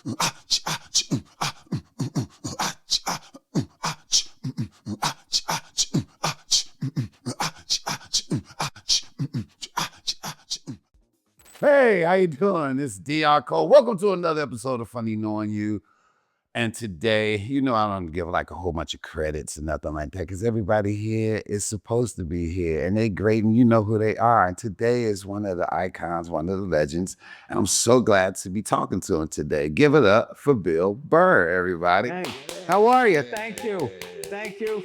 Hey, how you doing? This is D.R. Cole. Welcome to another episode of Funny Knowing You. And today, you know, I don't give like a whole bunch of credits and nothing like that because everybody here is supposed to be here and they're great and you know who they are. And today is one of the icons, one of the legends. And I'm so glad to be talking to him today. Give it up for Bill Burr, everybody. Hey, how are you? Thank you. Thank you.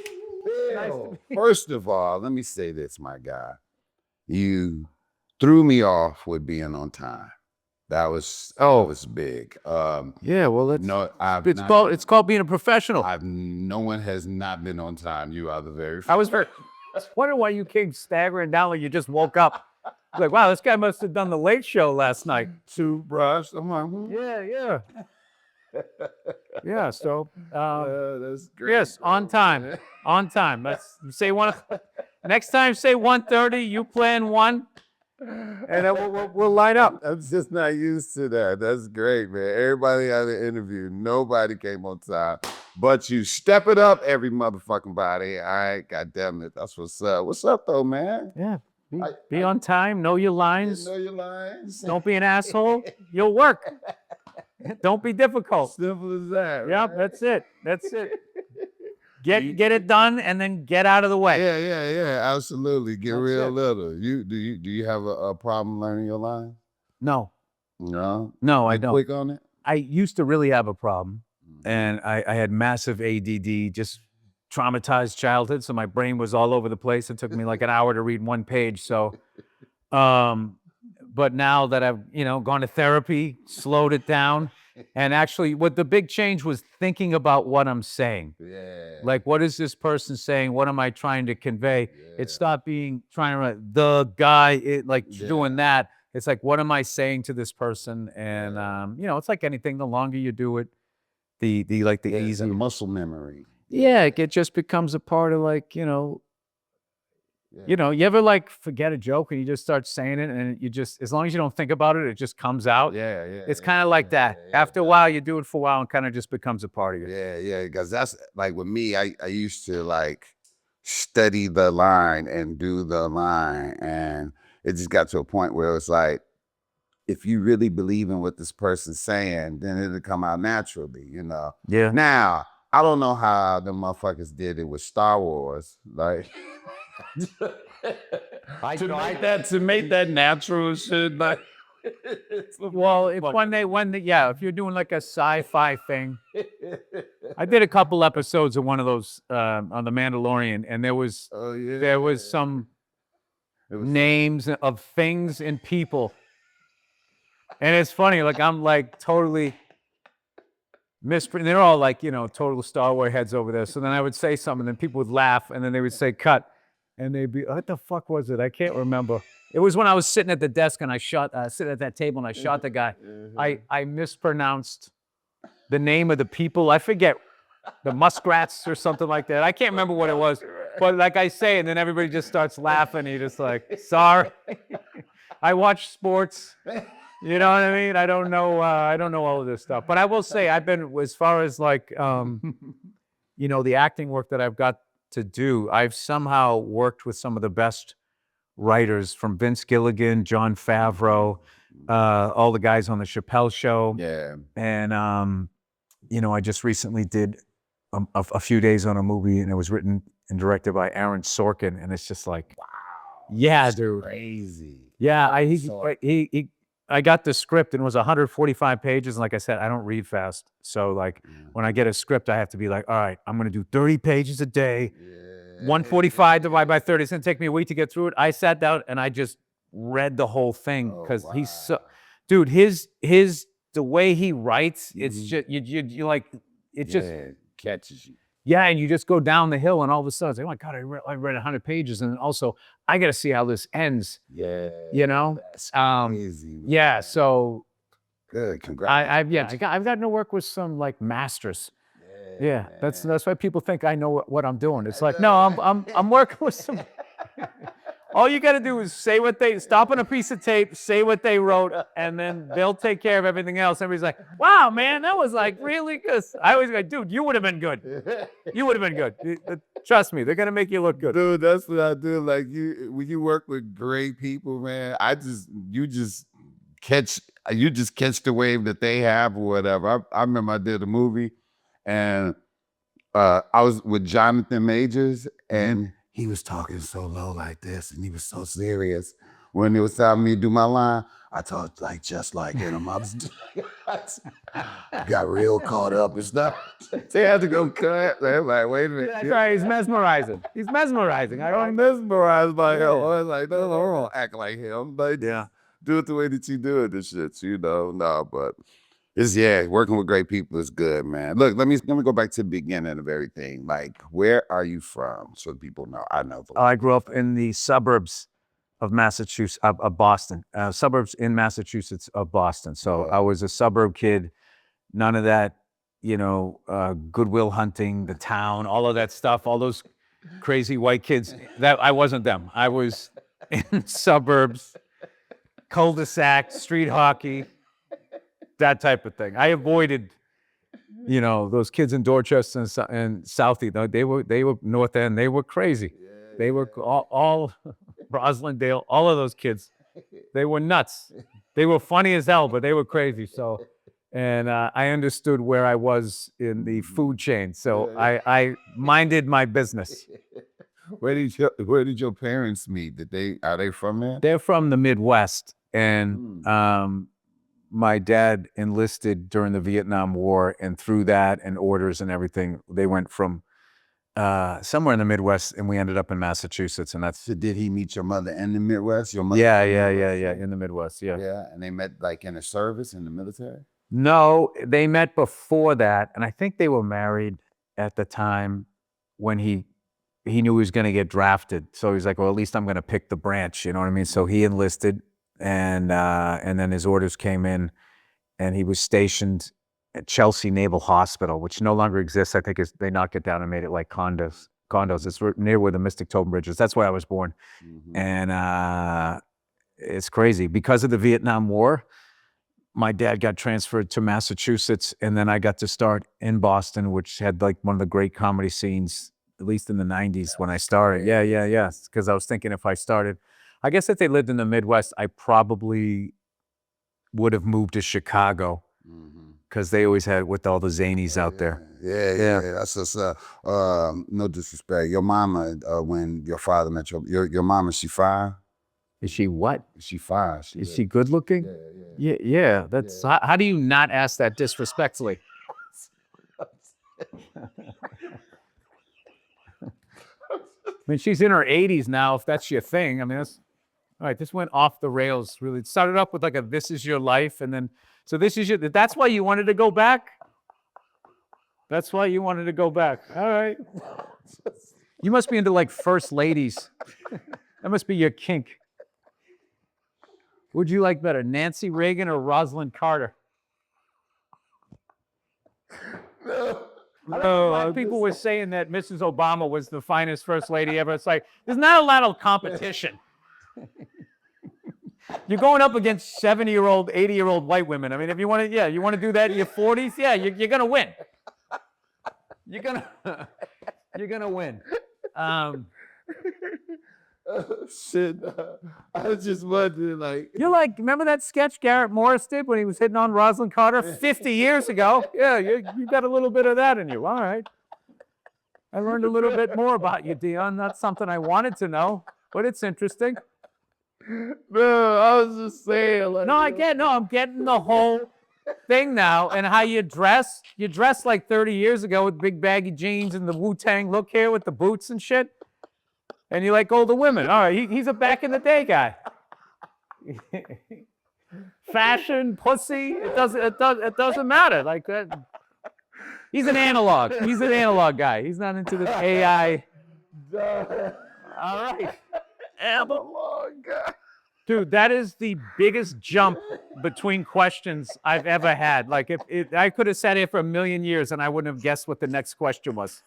Bill, first of all, let me say this, my guy. You threw me off with being on time. That was big. Yeah, well, it's called being a professional. No one has not been on time. You are the very first. I was wondering why you came staggering down like you just woke up. Like, wow, this guy must have done the late show last night. Toothbrush. I'm like, Yeah. Yeah, so that's great. yes, on time. On time. You say next time say 1:30, you plan 1. And then we'll line up. I'm just not used to that. That's great, man. Everybody had an interview. Nobody came on time. But you step it up every motherfucking body. All right, goddamn it. That's what's up. What's up, though, man? Yeah. Be on time. Know your lines. Know your lines. Don't be an asshole. You'll work. Don't be difficult. Simple as that. Yep, that's it. That's it. Get it done and then get out of the way. Yeah. Absolutely. Get That's real it. little. Do you have a problem learning your lines? No, No. I don't. Quick on it. I used to really have a problem, and I had massive ADD, just traumatized childhood, so my brain was all over the place. It took me like an hour to read one page. So, but now that I've gone to therapy, slowed it down. And actually, what the big change was thinking about what I'm saying. Yeah. Like, what is this person saying? What am I trying to convey? Yeah. It stopped being trying to write the guy, doing that. It's like, what am I saying to this person? And, it's like anything. The longer you do it, the easier. Muscle memory. Yeah, it just becomes a part of you ever forget a joke and you just start saying it and you just, as long as you don't think about it, it just comes out. Yeah. It's kind of like that. After a while, you do it for a while and kind of just becomes a part of you. Yeah. Because that's like with me, I used to study the line and do the line. And it just got to a point where it's like, if you really believe in what this person's saying, then it'll come out naturally, Yeah. Now, I don't know how the motherfuckers did it with Star Wars. Like, to make that natural shit. Like, well, if if you're doing like a sci-fi thing, I did a couple episodes of one of those on The Mandalorian, and there was some names of things and people, and it's funny. Like I'm totally mispronouncing. They're all total Star Wars heads over there. So then I would say something, and then people would laugh, and then they would say cut. And they'd be, what the fuck was it? I can't remember. It was when I was sitting at the desk and I sitting at that table and I shot the guy. I mispronounced the name of the people. I forget, the muskrats or something like that. I can't remember what it was. But like I say, and then everybody just starts laughing. And you're just like, sorry. I watch sports. You know what I mean? I don't know all of this stuff. But I will say I've been, as far as the acting work that I've got to do, I've somehow worked with some of the best writers, from Vince Gilligan, Jon Favreau, all the guys on the Chappelle Show. Yeah. And I just recently did a few days on a movie, and it was written and directed by Aaron Sorkin, and it's just like, wow, yeah, dude, crazy. Yeah, I got the script, and it was 145 pages. And like I said, I don't read fast. So when I get a script, I have to be like, all right, I'm going to do 30 pages a day, 145 divided by 30. It's going to take me a week to get through it. I sat down and I just read the whole thing because he's so, dude, the way he writes, it's just, you like, it just catches you. Yeah, and you just go down the hill, and all of a sudden, it's like, oh my God, I read 100 pages, and also I got to see how this ends. Yeah, that's crazy. Man. Yeah, so good. Congrats. I've gotten to work with some masters. Yeah, that's why people think I know what I'm doing. It's like, no, I'm working with some. All you got to do is say what they stop on a piece of tape, say what they wrote, and then they'll take care of everything else. Everybody's like, "Wow, man, that was like really good." I always go, "Dude, you would have been good. You would have been good. Trust me, they're gonna make you look good." Dude, that's what I do. Like when you work with great people, man, you just catch the wave that they have or whatever. I remember I did a movie, and I was with Jonathan Majors, and he was talking so low like this, and he was so serious. When it was time for me to do my line, I talked like just like him. I got real caught up and stuff. They had to go cut. They're like, wait a minute. That's right. He's mesmerizing. He's mesmerizing. I'm mesmerized by him. I was like, no, don't act like him. But do it the way that you do it, this shit, No, but it's working with great people is good, man. Look, let me go back to the beginning of everything. Like, where are you from? So people know. I know. I grew up in the suburbs of Massachusetts, of Boston, suburbs in Massachusetts of Boston. So I was a suburb kid. None of that, Goodwill Hunting, the town, all of that stuff, all those crazy white kids. That I wasn't them. I was in suburbs, cul-de-sac, street hockey, that type of thing. I avoided, those kids in Dorchester and Southie. They were North End. They were crazy. They were all Roslindale, all of those kids. They were nuts. They were funny as hell, but they were crazy. So, and I understood where I was in the food chain. So I minded my business. Where did your parents meet? Are they from there? They're from the Midwest, and my dad enlisted during the Vietnam War, and through that and orders and everything, they went from somewhere in the Midwest, and we ended up in Massachusetts. And that's. So did he meet your mother in the Midwest? Your mother? Yeah, in the Midwest. Yeah. Yeah, and they met like in the service in the military. No, they met before that, and I think they were married at the time when he knew he was going to get drafted. So he's like, well, at least I'm going to pick the branch. You know what I mean? So he enlisted, and then his orders came in, and he was stationed at Chelsea Naval Hospital, which no longer exists. I think they knocked it down and made it like condos. It's near where the Mystic Tome Bridge is. That's where I was born. And it's crazy. Because of the Vietnam War, my dad got transferred to Massachusetts, and then I got to start in Boston, which had like one of the great comedy scenes, at least in the 90s when I started. Yeah. Because I was thinking if they lived in the Midwest, I probably would have moved to Chicago, because they always had with all the zanies out there. Yeah. That's just no disrespect. Your mama, when your father met your mama, she fine? Is she what? She fine. Is she good looking? Yeah. That's how do you not ask that disrespectfully? I mean, she's in her 80s now, if that's your thing. I mean, that's all right. This went off the rails, really. It started up with like "This Is Your Life," and then that's why you wanted to go back? That's why you wanted to go back. All right. You must be into like first ladies. That must be your kink. Would you like better, Nancy Reagan or Rosalind Carter? No. People were saying that Mrs. Obama was the finest first lady ever. It's like, there's not a lot of competition. You're going up against 70-year-old, 80-year-old white women. I mean, if you want to do that in your 40s, you're going to win. You're going to win. Shit. I was just wondering, like. You're like, remember that sketch Garrett Morris did when he was hitting on Rosalind Carter 50 years ago? Yeah, you got a little bit of that in you. All right. I learned a little bit more about you, Dion. Not something I wanted to know, but it's interesting. No, I was just saying. Like, I'm getting the whole thing now, and how you dress. You dressed like 30 years ago with big baggy jeans and the Wu-Tang look here with the boots and shit. And you like older women. All right, he's a back in the day guy. Fashion, pussy, it doesn't matter. Like that. He's an analog. He's an analog guy. He's not into this AI. All right. Analog guy. Dude, that is the biggest jump between questions I've ever had. Like if I could have sat here for a million years and I wouldn't have guessed what the next question was.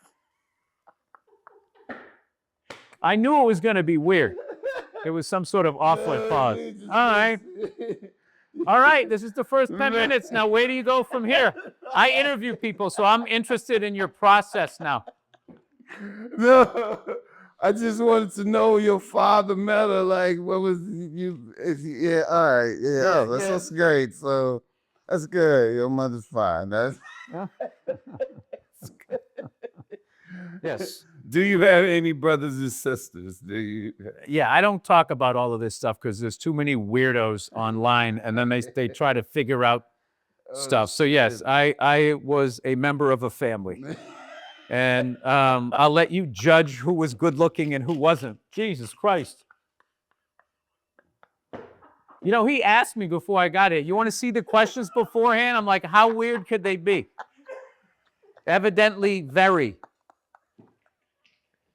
I knew it was going to be weird. It was some sort of awkward pause. he just- All right. All right, this is the first 10 minutes. Now, where do you go from here? I interview people, so I'm interested in your process now. No, I just wanted to know your father met her. Like, what was you? Yeah, all right, yeah, that's great. So that's good. Your mother's fine. That's Yes. Do you have any brothers and sisters? Do you? Yeah, I don't talk about all of this stuff because there's too many weirdos online, and then they try to figure out stuff. So yes, I was a member of a family, and I'll let you judge who was good looking and who wasn't. Jesus Christ! You know, he asked me before I got here, "You want to see the questions beforehand?" I'm like, "How weird could they be?" Evidently, very.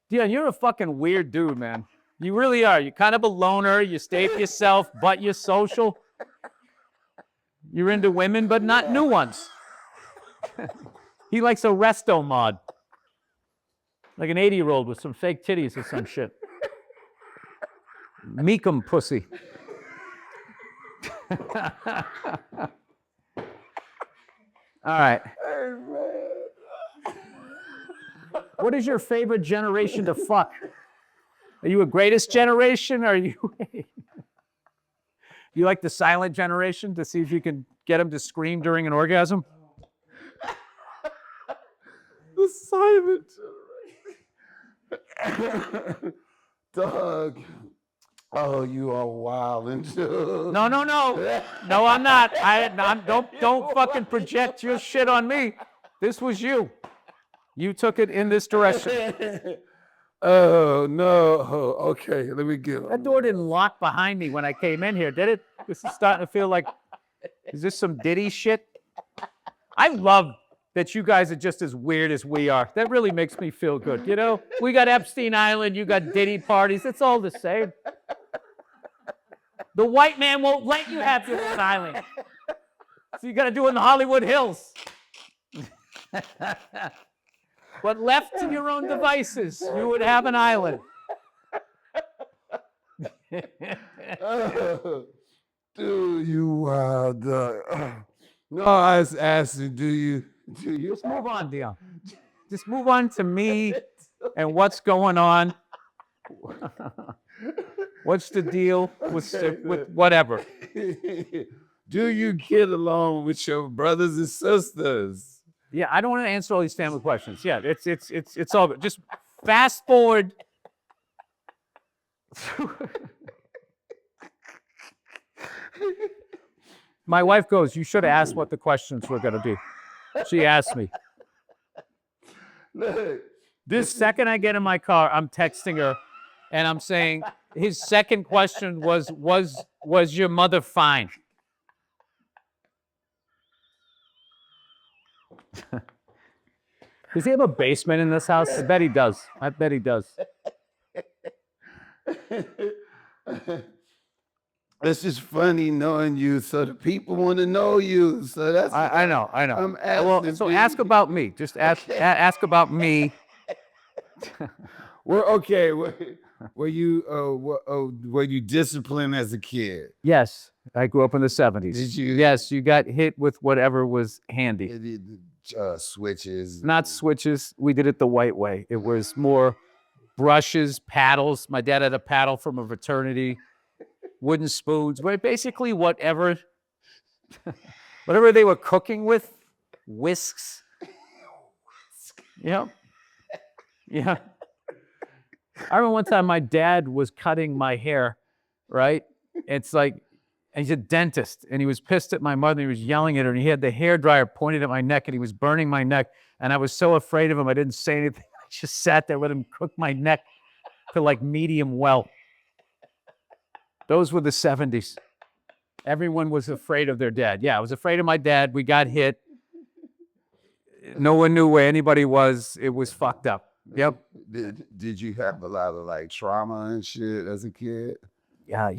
Dion, you're a fucking weird dude, man. You really are. You're kind of a loner. You stay for yourself, but you're social. You're into women, but not new ones. He likes a resto mod. Like an 80-year-old with some fake titties or some shit. Meekum pussy. All right. Hey, man. What is your favorite generation to fuck? Are you a greatest generation? Or are you? You like the silent generation to see if you can get them to scream during an orgasm? The silent generation. Doug. Oh, you are wild and No. No, I'm not. Don't fucking project your shit on me. This was you. You took it in this direction. Oh no. Okay, let me get That door didn't lock behind me when I came in here, did it? This is starting to feel like, is this some Diddy shit? I love that you guys are just as weird as we are. That really makes me feel good. You know, we got Epstein Island, you got Diddy parties. It's all the same. The white man won't let you have your own island. So you got to do it in the Hollywood Hills. But left to your own devices, you would have an island. Dude, you wild dog. No, I was asking, do you? Just move on, Dion. Just move on to me and what's going on. What's the deal with whatever? Do you get along with your brothers and sisters? Yeah, I don't want to answer all these family questions. Yeah, it's all good. Just fast forward. My wife goes, "You should have asked what the questions were going to be." She asked me. Look, The second I get in my car, I'm texting her, and I'm saying, his second question was your mother fine? Does he have a basement in this house? I bet he does. It's just funny knowing you, so the people want to know you. So that's I know. I'm asking. Well, so ask about me. Just ask about me. Well, okay. Were you disciplined as a kid? Yes, I grew up in the 70s. Did you? Yes, you got hit with whatever was handy. Switches. Not switches. We did it the white way. It was more brushes, paddles. My dad had a paddle from a fraternity, wooden spoons, but basically whatever they were cooking with, whisks. Yeah. Yeah. I remember one time my dad was cutting my hair, right? It's like, and he's a dentist, and he was pissed at my mother. He was yelling at her, and he had the hairdryer pointed at my neck, and he was burning my neck. And I was so afraid of him, I didn't say anything. I just sat there, let him cook my neck to like medium well. Those were the 70s. Everyone was afraid of their dad. Yeah, I was afraid of my dad. We got hit. No one knew where anybody was. It was fucked up. Yep. Did you have a lot of like trauma and shit as a kid? Yeah.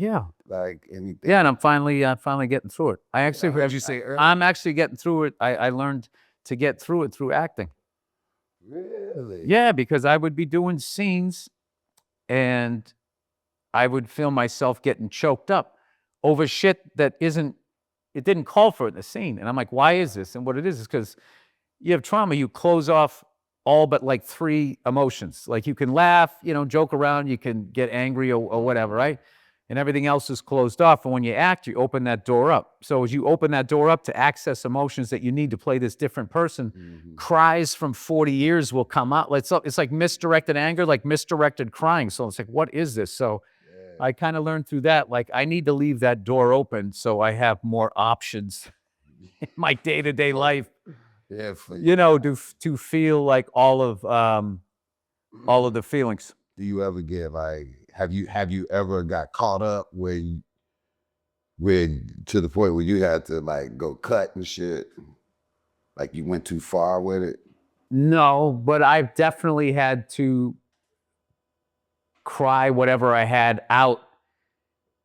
Like anything? Yeah, and I'm finally getting through it. I actually, What did you say earlier? I'm actually getting through it. I learned to get through it through acting. Really? Yeah, because I would be doing scenes, and I would feel myself getting choked up over shit that it didn't call for it in the scene. And I'm like, why is this? And what it is because you have trauma, you close off all but like 3 emotions. Like you can laugh, joke around, you can get angry or whatever, right? And everything else is closed off. And when you act, you open that door up. So as you open that door up to access emotions that you need to play this different person, cries from 40 years will come out. It's like misdirected anger, like misdirected crying. So it's like, what is this? So I kind of learned through that, like I need to leave that door open so I have more options in my day-to-day life. Yeah, to feel like all of the feelings. Do you ever get like, have you ever got caught up where to the point where you had to like go cut and shit? Like you went too far with it? No, but I've definitely had to cry whatever I had out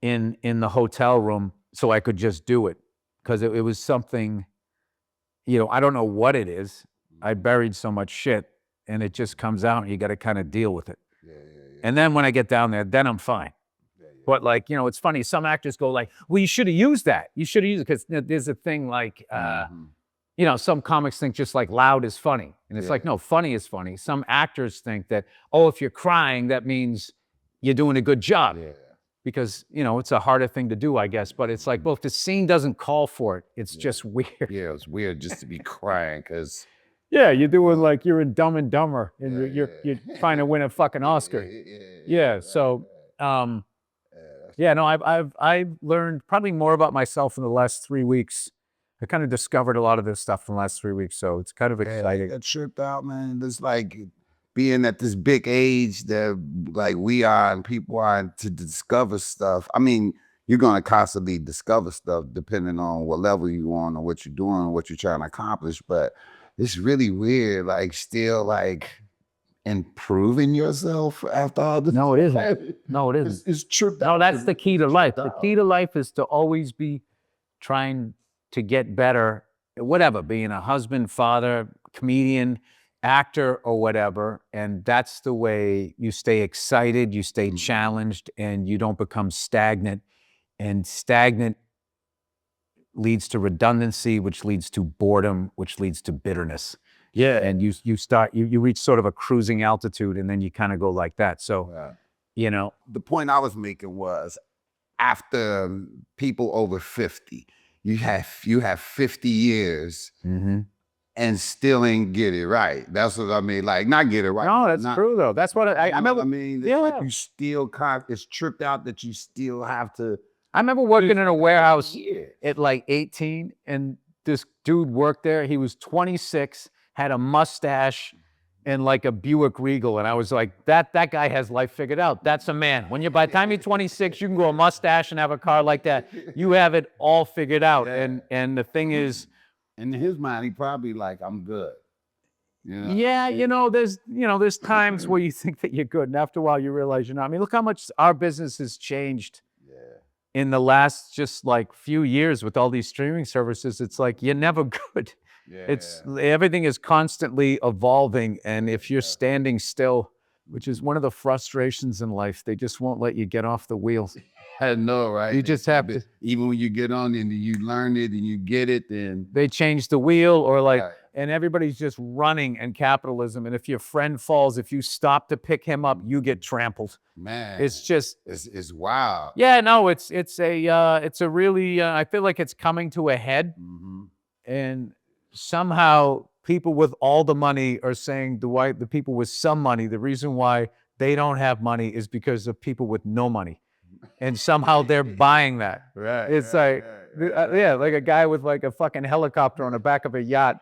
in the hotel room so I could just do it. Because it was something, I don't know what it is. I buried so much shit and it just comes out and you got to kind of deal with it. Yeah. And then when I get down there, then I'm fine. But like, it's funny. Some actors go like, well, you should have used that. You should have used it because there's a thing like, some comics think just like loud is funny. And it's like, no, funny is funny. Some actors think that, if you're crying, that means you're doing a good job. Yeah. Because, it's a harder thing to do, I guess. But it's like, well, if the scene doesn't call for it, it's just weird. Yeah, it's weird just to be crying because... Yeah, you're doing like you're in Dumb and Dumber and you're trying to win a fucking Oscar. So, I've learned probably more about myself in the last 3 weeks. I kind of discovered a lot of this stuff in the last 3 weeks, so it's kind of exciting. That tripped out, man. It's like being at this big age that like we are and people are to discover stuff. I mean, you're gonna constantly discover stuff depending on what level you're on or what you're doing, what you're trying to accomplish, but it's really weird, like still like improving yourself after all this. No, it isn't. No, it isn't. It's true. No, that's the key to life. The key to life is to always be trying to get better, whatever, being a husband, father, comedian, actor, or whatever. And that's the way you stay excited, you stay challenged, and you don't become stagnant. And stagnant leads to redundancy, which leads to boredom, which leads to bitterness. Yeah. And you reach sort of a cruising altitude and then you kind of go like that. So, the point I was making was after people over 50, you have 50 years and still ain't get it right. That's what I mean. Like not get it right. No, that's true though. That's what I remember. I mean, it's like you still it's tripped out that you still have to. I remember working in a warehouse at like 18 and this dude worked there. He was 26, had a mustache and like a Buick Regal. And I was like, that guy has life figured out. That's a man. By the time you're 26, you can grow a mustache and have a car like that. You have it all figured out. Yeah. And the thing is, in his mind, he probably like, I'm good. Yeah, there's times where you think that you're good. And after a while you realize you're not. I mean, look how much our business has changed. In the last just like few years with all these streaming services. It's like you're never good. Everything is constantly evolving, and if you're standing still, which is one of the frustrations in life, they just won't let you get off the wheels. I know, right? You just have to. Even when you get on and you learn it and you get it, then they change the wheel or like. And everybody's just running in capitalism. And if your friend falls, if you stop to pick him up, you get trampled. Man, it's just it's wild. Yeah, no, it's a really I feel like it's coming to a head, and somehow people with all the money are saying the people with some money. The reason why they don't have money is because of people with no money, and somehow they're buying that. Right. It's like like a guy with like a fucking helicopter on the back of a yacht.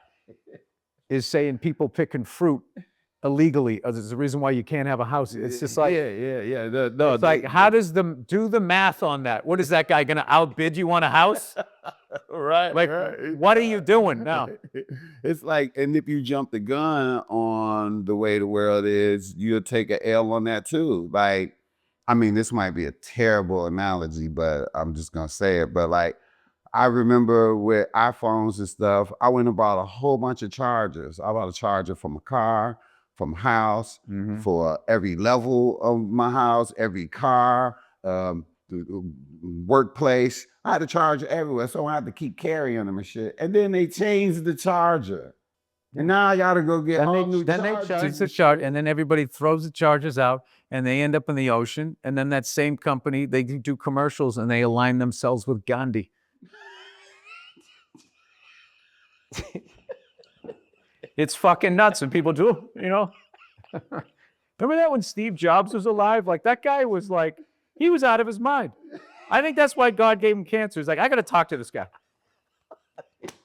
Is saying people picking fruit illegally is the reason why you can't have a house. It's just like it's like how does do the math on that? What is that guy gonna outbid you on a house? Right. Like what are you doing now? It's like, and if you jump the gun on the way the world is, you'll take an L on that too. Like, I mean, this might be a terrible analogy, but I'm just gonna say it. But like, I remember with iPhones and stuff, I went and bought a whole bunch of chargers. I bought a charger from a car, from a house, for every level of my house, every car. the workplace. I had to charge everywhere, so I had to keep carrying them and shit. And then they changed the charger. And now I gotta go get all new Then they change the charge, and then everybody throws the charges out, and they end up in the ocean. And then that same company, they do commercials, and they align themselves with Gandhi. It's fucking nuts, and people do, you know. Remember that when Steve Jobs was alive? Like, that guy was like, he was out of his mind. I think that's why God gave him cancer. He's like, I got to talk to this guy.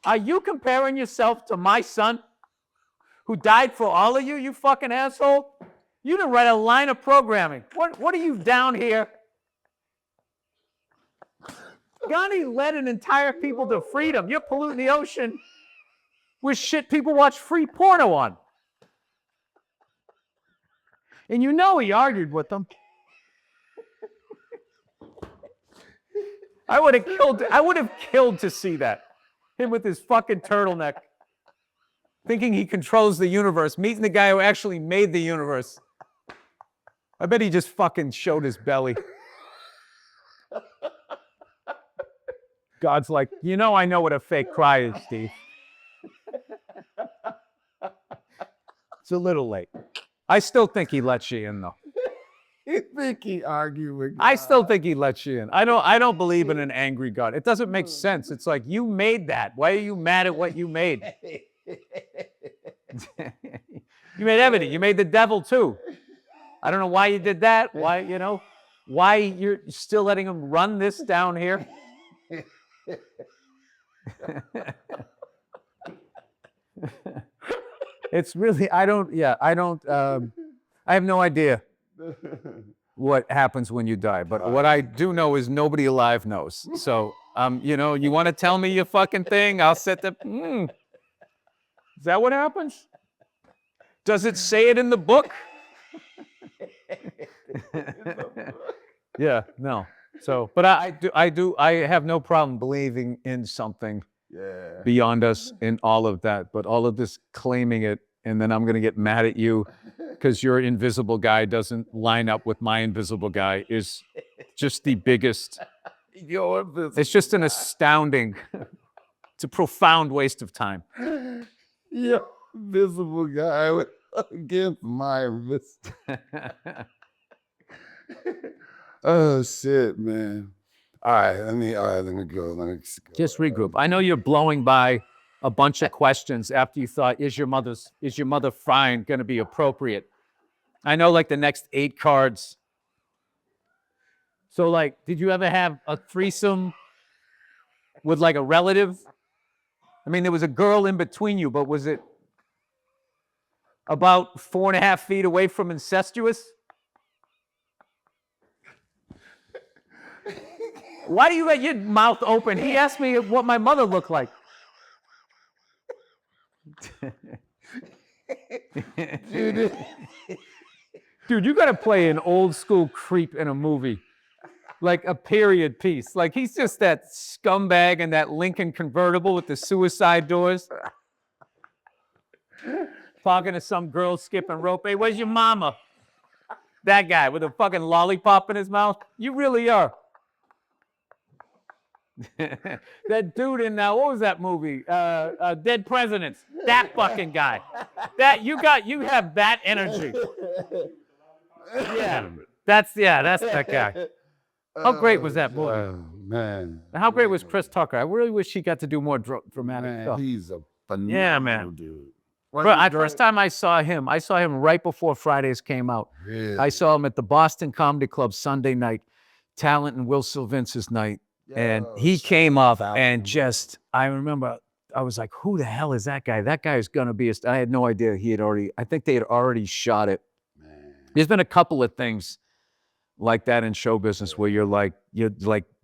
Are you comparing yourself to my son who died for all of you, you fucking asshole? You didn't write a line of programming. What are you down here? Gandhi led an entire people to freedom. You're polluting the ocean with shit people watch free porno on. And you know he argued with them. I would have killed to see that. Him with his fucking turtleneck, thinking he controls the universe, meeting the guy who actually made the universe. I bet he just fucking showed his belly. God's like, you know, I know what a fake cry is, Steve. It's a little late. I still think he lets you in, though. You think he argued with God? I still think he lets you in. I don't believe in an angry God. It doesn't make sense. It's like, you made that. Why are you mad at what you made? You made everything. You made the devil too. I don't know why you did that. Why, you know, why you're still letting him run this down here? It's really, I have no idea what happens when you die. But what I do know is nobody alive knows. So, you know, you want to tell me your fucking thing? I'll set the, Is that what happens? Does it say it in the book? Yeah, no. So, but I have no problem believing in something beyond us in all of that. But all of this claiming it, and then I'm going to get mad at you because your invisible guy doesn't line up with my invisible guy is just the biggest. It's just an astounding, it's a profound waste of time. Your invisible guy against my invisible. Oh shit, man. All right, let me go. Just regroup. I know you're blowing by a bunch of questions after you thought, is your mother fine going to be appropriate? I know, like, the next 8 cards. So, like, did you ever have a threesome with, like, a relative? I mean, there was a girl in between you, but was it about 4.5 feet away from incestuous? Why do you got your mouth open? He asked me what my mother looked like. Dude, you got to play an old school creep in a movie, like a period piece. Like, he's just that scumbag in that Lincoln convertible with the suicide doors, talking to some girl skipping rope. Hey, where's your mama? That guy with a fucking lollipop in his mouth. You really are. That dude in what was that movie? Dead Presidents. That fucking guy. That you have that energy. Yeah, that's that guy. How great was that movie? Oh, man. How great was Chris Tucker? I really wish he got to do more dramatic stuff. He's a phenomenal dude. Bro, first time I saw him right before Fridays came out. Really? I saw him at the Boston Comedy Club Sunday night, Talent and Will Sylvince's night. And he came up and just, I remember, I was like, who the hell is that guy? That guy is going to be I had no idea I think they had already shot it. Man. There's been a couple of things like that in show business where you're like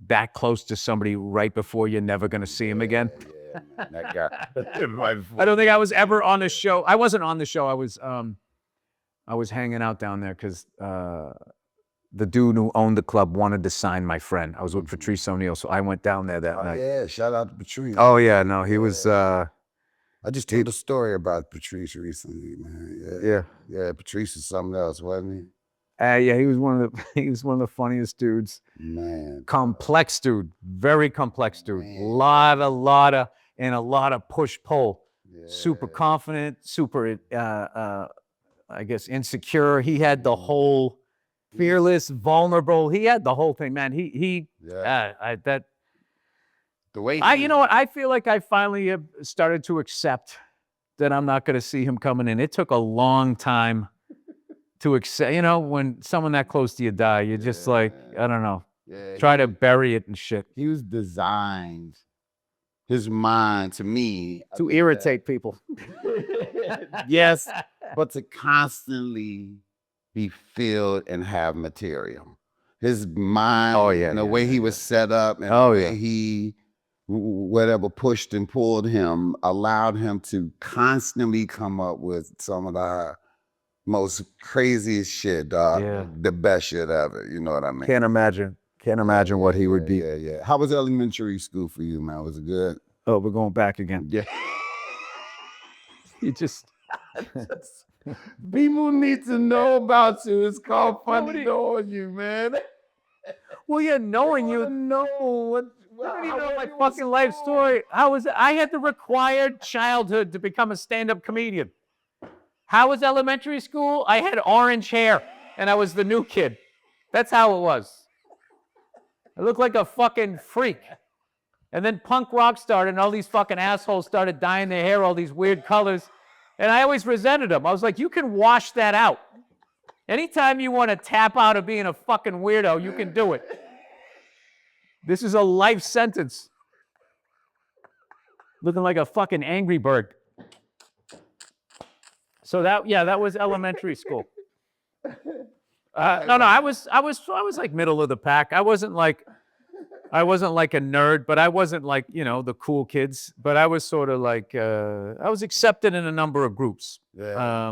that close to somebody right before you're never going to see him again. Yeah, man, that guy. I don't think I was ever on a show. I wasn't on the show. I was hanging out down there because the dude who owned the club wanted to sign my friend. I was with Patrice O'Neill, so I went down there that night. Yeah, shout out to Patrice. Oh yeah, no, he was. I just told a story about Patrice recently, man. Yeah, Patrice is something else, wasn't he? Yeah, he was one of the he was one of the funniest dudes. Man. Complex dude, very complex dude. Man. A lot of push pull. Yeah. Super confident, super I guess insecure. He had the whole fearless, vulnerable. He had the whole thing, man. That the way you know what? I feel like I finally have started to accept that I'm not going to see him coming in. It took a long time to accept. You know, when someone that close to you die, you're just like, I don't know, try to bury it and shit. He was designed, his mind, to me, To irritate people. yes, but to constantly be filled and have material. His mind, and the way he was set up, and the way he, whatever pushed and pulled him, allowed him to constantly come up with some of the most craziest shit, dog. Yeah. The best shit ever. You know what I mean? Can't imagine what he would be. Yeah. How was elementary school for you, man? Was it good? Oh, we're going back again. Yeah. You just People need to know about you. It's called funny knowing you, man. well, yeah, knowing you. know what. You don't even know my fucking life story. I had the required childhood to become a stand-up comedian. How was elementary school? I had orange hair, and I was the new kid. That's how it was. I looked like a fucking freak. And then punk rock started, and all these fucking assholes started dyeing their hair all these weird colors. And I always resented them. I was like, you can wash that out. Anytime you want to tap out of being a fucking weirdo, you can do it. This is a life sentence. Looking like a fucking Angry Bird. So that was elementary school. I was like middle of the pack. I wasn't like a nerd, but I wasn't like, you know, the cool kids. But I was sort of like I was accepted in a number of groups. Yeah.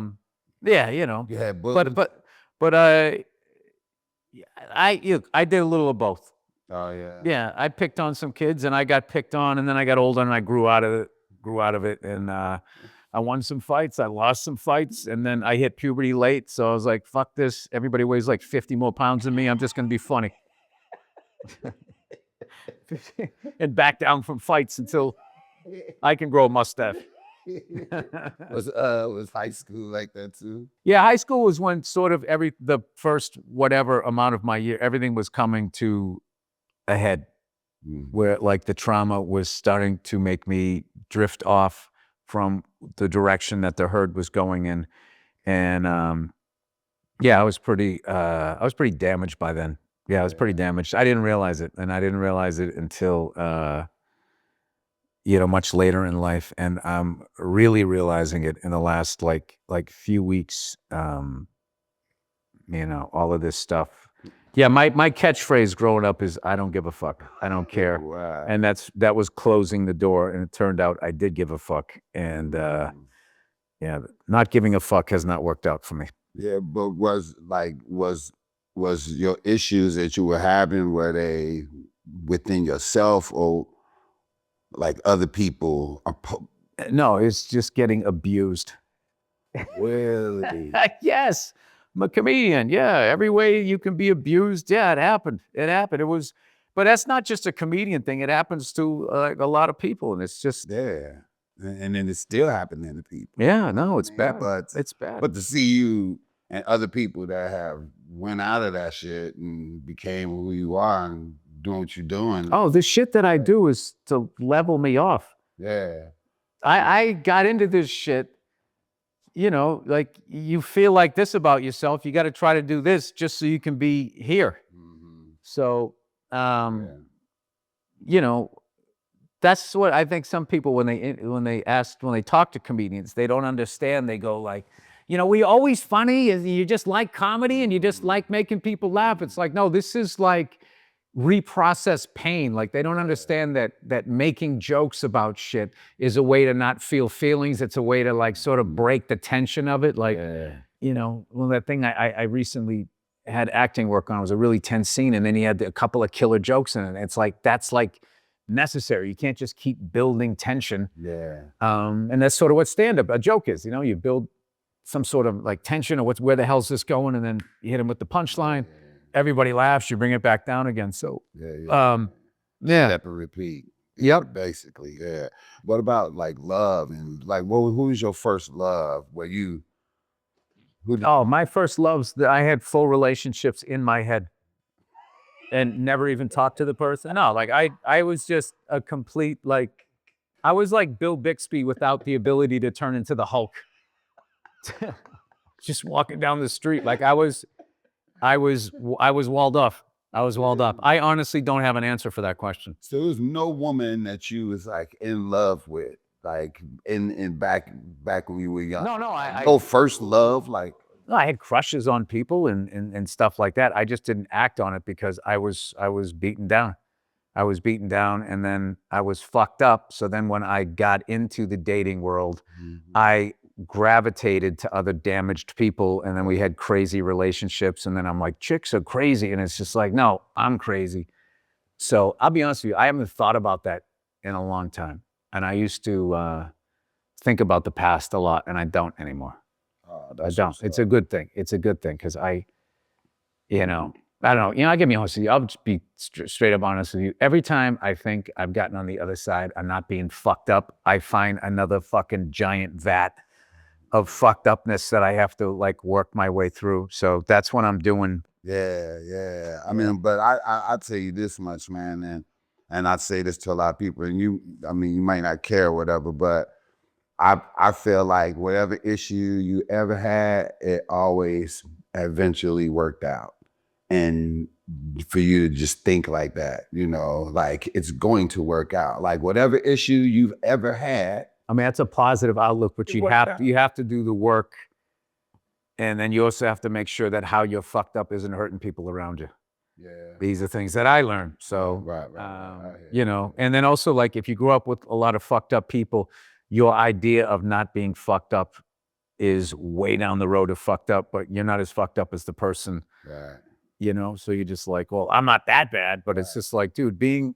You know. Yeah, But I did a little of both. Oh yeah. Yeah, I picked on some kids, and I got picked on, and then I got older, and I grew out of it, and I won some fights, I lost some fights, and then I hit puberty late, so I was like, fuck this. Everybody weighs like 50 more pounds than me. I'm just gonna be funny. And back down from fights until I can grow a mustache. Was high school like that too? Yeah, high school was when sort of the first whatever amount of my year, everything was coming to a head, where like the trauma was starting to make me drift off from the direction that the herd was going in, and I was pretty damaged by then. Yeah, I was pretty damaged. I didn't realize it, and I didn't realize it until much later in life, and I'm really realizing it in the last like few weeks. All of this stuff. Yeah, my catchphrase growing up is "I don't give a fuck, I don't care," Wow. and that was closing the door. And it turned out I did give a fuck, and not giving a fuck has not worked out for me. Yeah, but was your issues that you were having, were they within yourself or like other people? No, it's just getting abused. Really? Yes. I'm a comedian. Yeah, every way you can be abused. Yeah, it happened. It was, but that's not just a comedian thing. It happens to like a lot of people, and it's just and then it's still happening to people. Yeah, no, it's bad. But It's bad. But to see you and other people that have went out of that shit and became who you are and doing what you're doing. Oh, the shit that I do is to level me off. Yeah. I got into this shit. Like you feel like this about yourself, you got to try to do this just so you can be here. Mm-hmm. So, that's what I think some people, when they talk to comedians, they don't understand. They go like, we always funny, and you just like comedy, and you just like making people laugh. It's like, no, this is like reprocessed pain. Like they don't understand that making jokes about shit is a way to not feel feelings. It's a way to like sort of break the tension of it. Like, that thing I recently had acting work on was a really tense scene, and then he had a couple of killer jokes in it. It's like, that's like necessary. You can't just keep building tension. Yeah. And that's sort of what stand-up, a joke is, you build some sort of like tension or where the hell's this going? And then you hit him with the punchline. Everybody laughs. You bring it back down again. So, yeah. Step and repeat. Yep. Basically, yeah. What about like love and like who was your first love? My first loves, I had full relationships in my head and never even talked to the person. No, like I was just a complete, like, I was like Bill Bixby without the ability to turn into the Hulk. Just walking down the street. Like I was walled off. I was walled up. I honestly don't have an answer for that question. So there's no woman that you was like in love with, like in back when you were young. No, first love, like. No, I had crushes on people and stuff like that. I just didn't act on it because I was beaten down. I was beaten down, and then I was fucked up. So then when I got into the dating world, I gravitated to other damaged people, and then we had crazy relationships, and then I'm like, chicks are crazy, and it's just like, no, I'm crazy. So I'll be honest with you, I haven't thought about that in a long time, and I used to think about the past a lot, and I don't anymore. I don't. It's a good thing. It's a good thing because I don't know. I can be honest with you. I'll just be straight up honest with you. Every time I think I've gotten on the other side, I'm not being fucked up, I find another fucking giant vat of fucked upness that I have to like work my way through. So that's what I'm doing. Yeah. I mean, but I tell you this much, man, and I say this to a lot of people, and you might not care or whatever, but I feel like whatever issue you ever had, it always eventually worked out. And for you to just think like that, like it's going to work out. Like whatever issue you've ever had. I mean, that's a positive outlook, but you have to do the work. And then you also have to make sure that how you're fucked up isn't hurting people around you. Yeah. These are things that I learned. So, right. And then also like if you grew up with a lot of fucked up people, your idea of not being fucked up is way down the road of fucked up, but you're not as fucked up as the person. Right. So you're just like, well, I'm not that bad, but it's just like, dude, being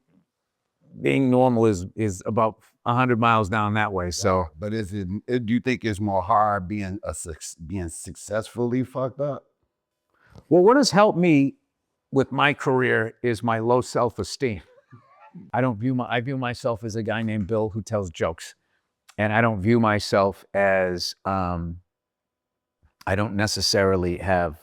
normal is about 100 miles down that way. So, but do you think it's more hard being successfully fucked up? Well, what has helped me with my career is my low self-esteem. I view myself as a guy named Bill who tells jokes. And I don't view myself as, I don't necessarily have,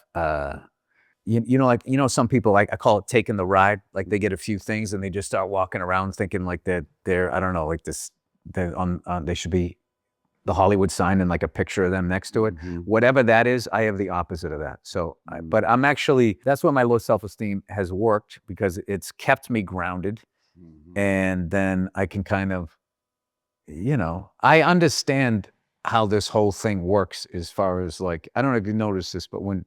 some people, like I call it taking the ride. Like they get a few things and they just start walking around thinking like they're I don't know, like this, they should be the Hollywood sign and like a picture of them next to it. Whatever that is, I have the opposite of that. So, but I'm actually, that's why my low self-esteem has worked because it's kept me grounded. And then I can kind of, I understand how this whole thing works as far as like, I don't know if you noticed this, but when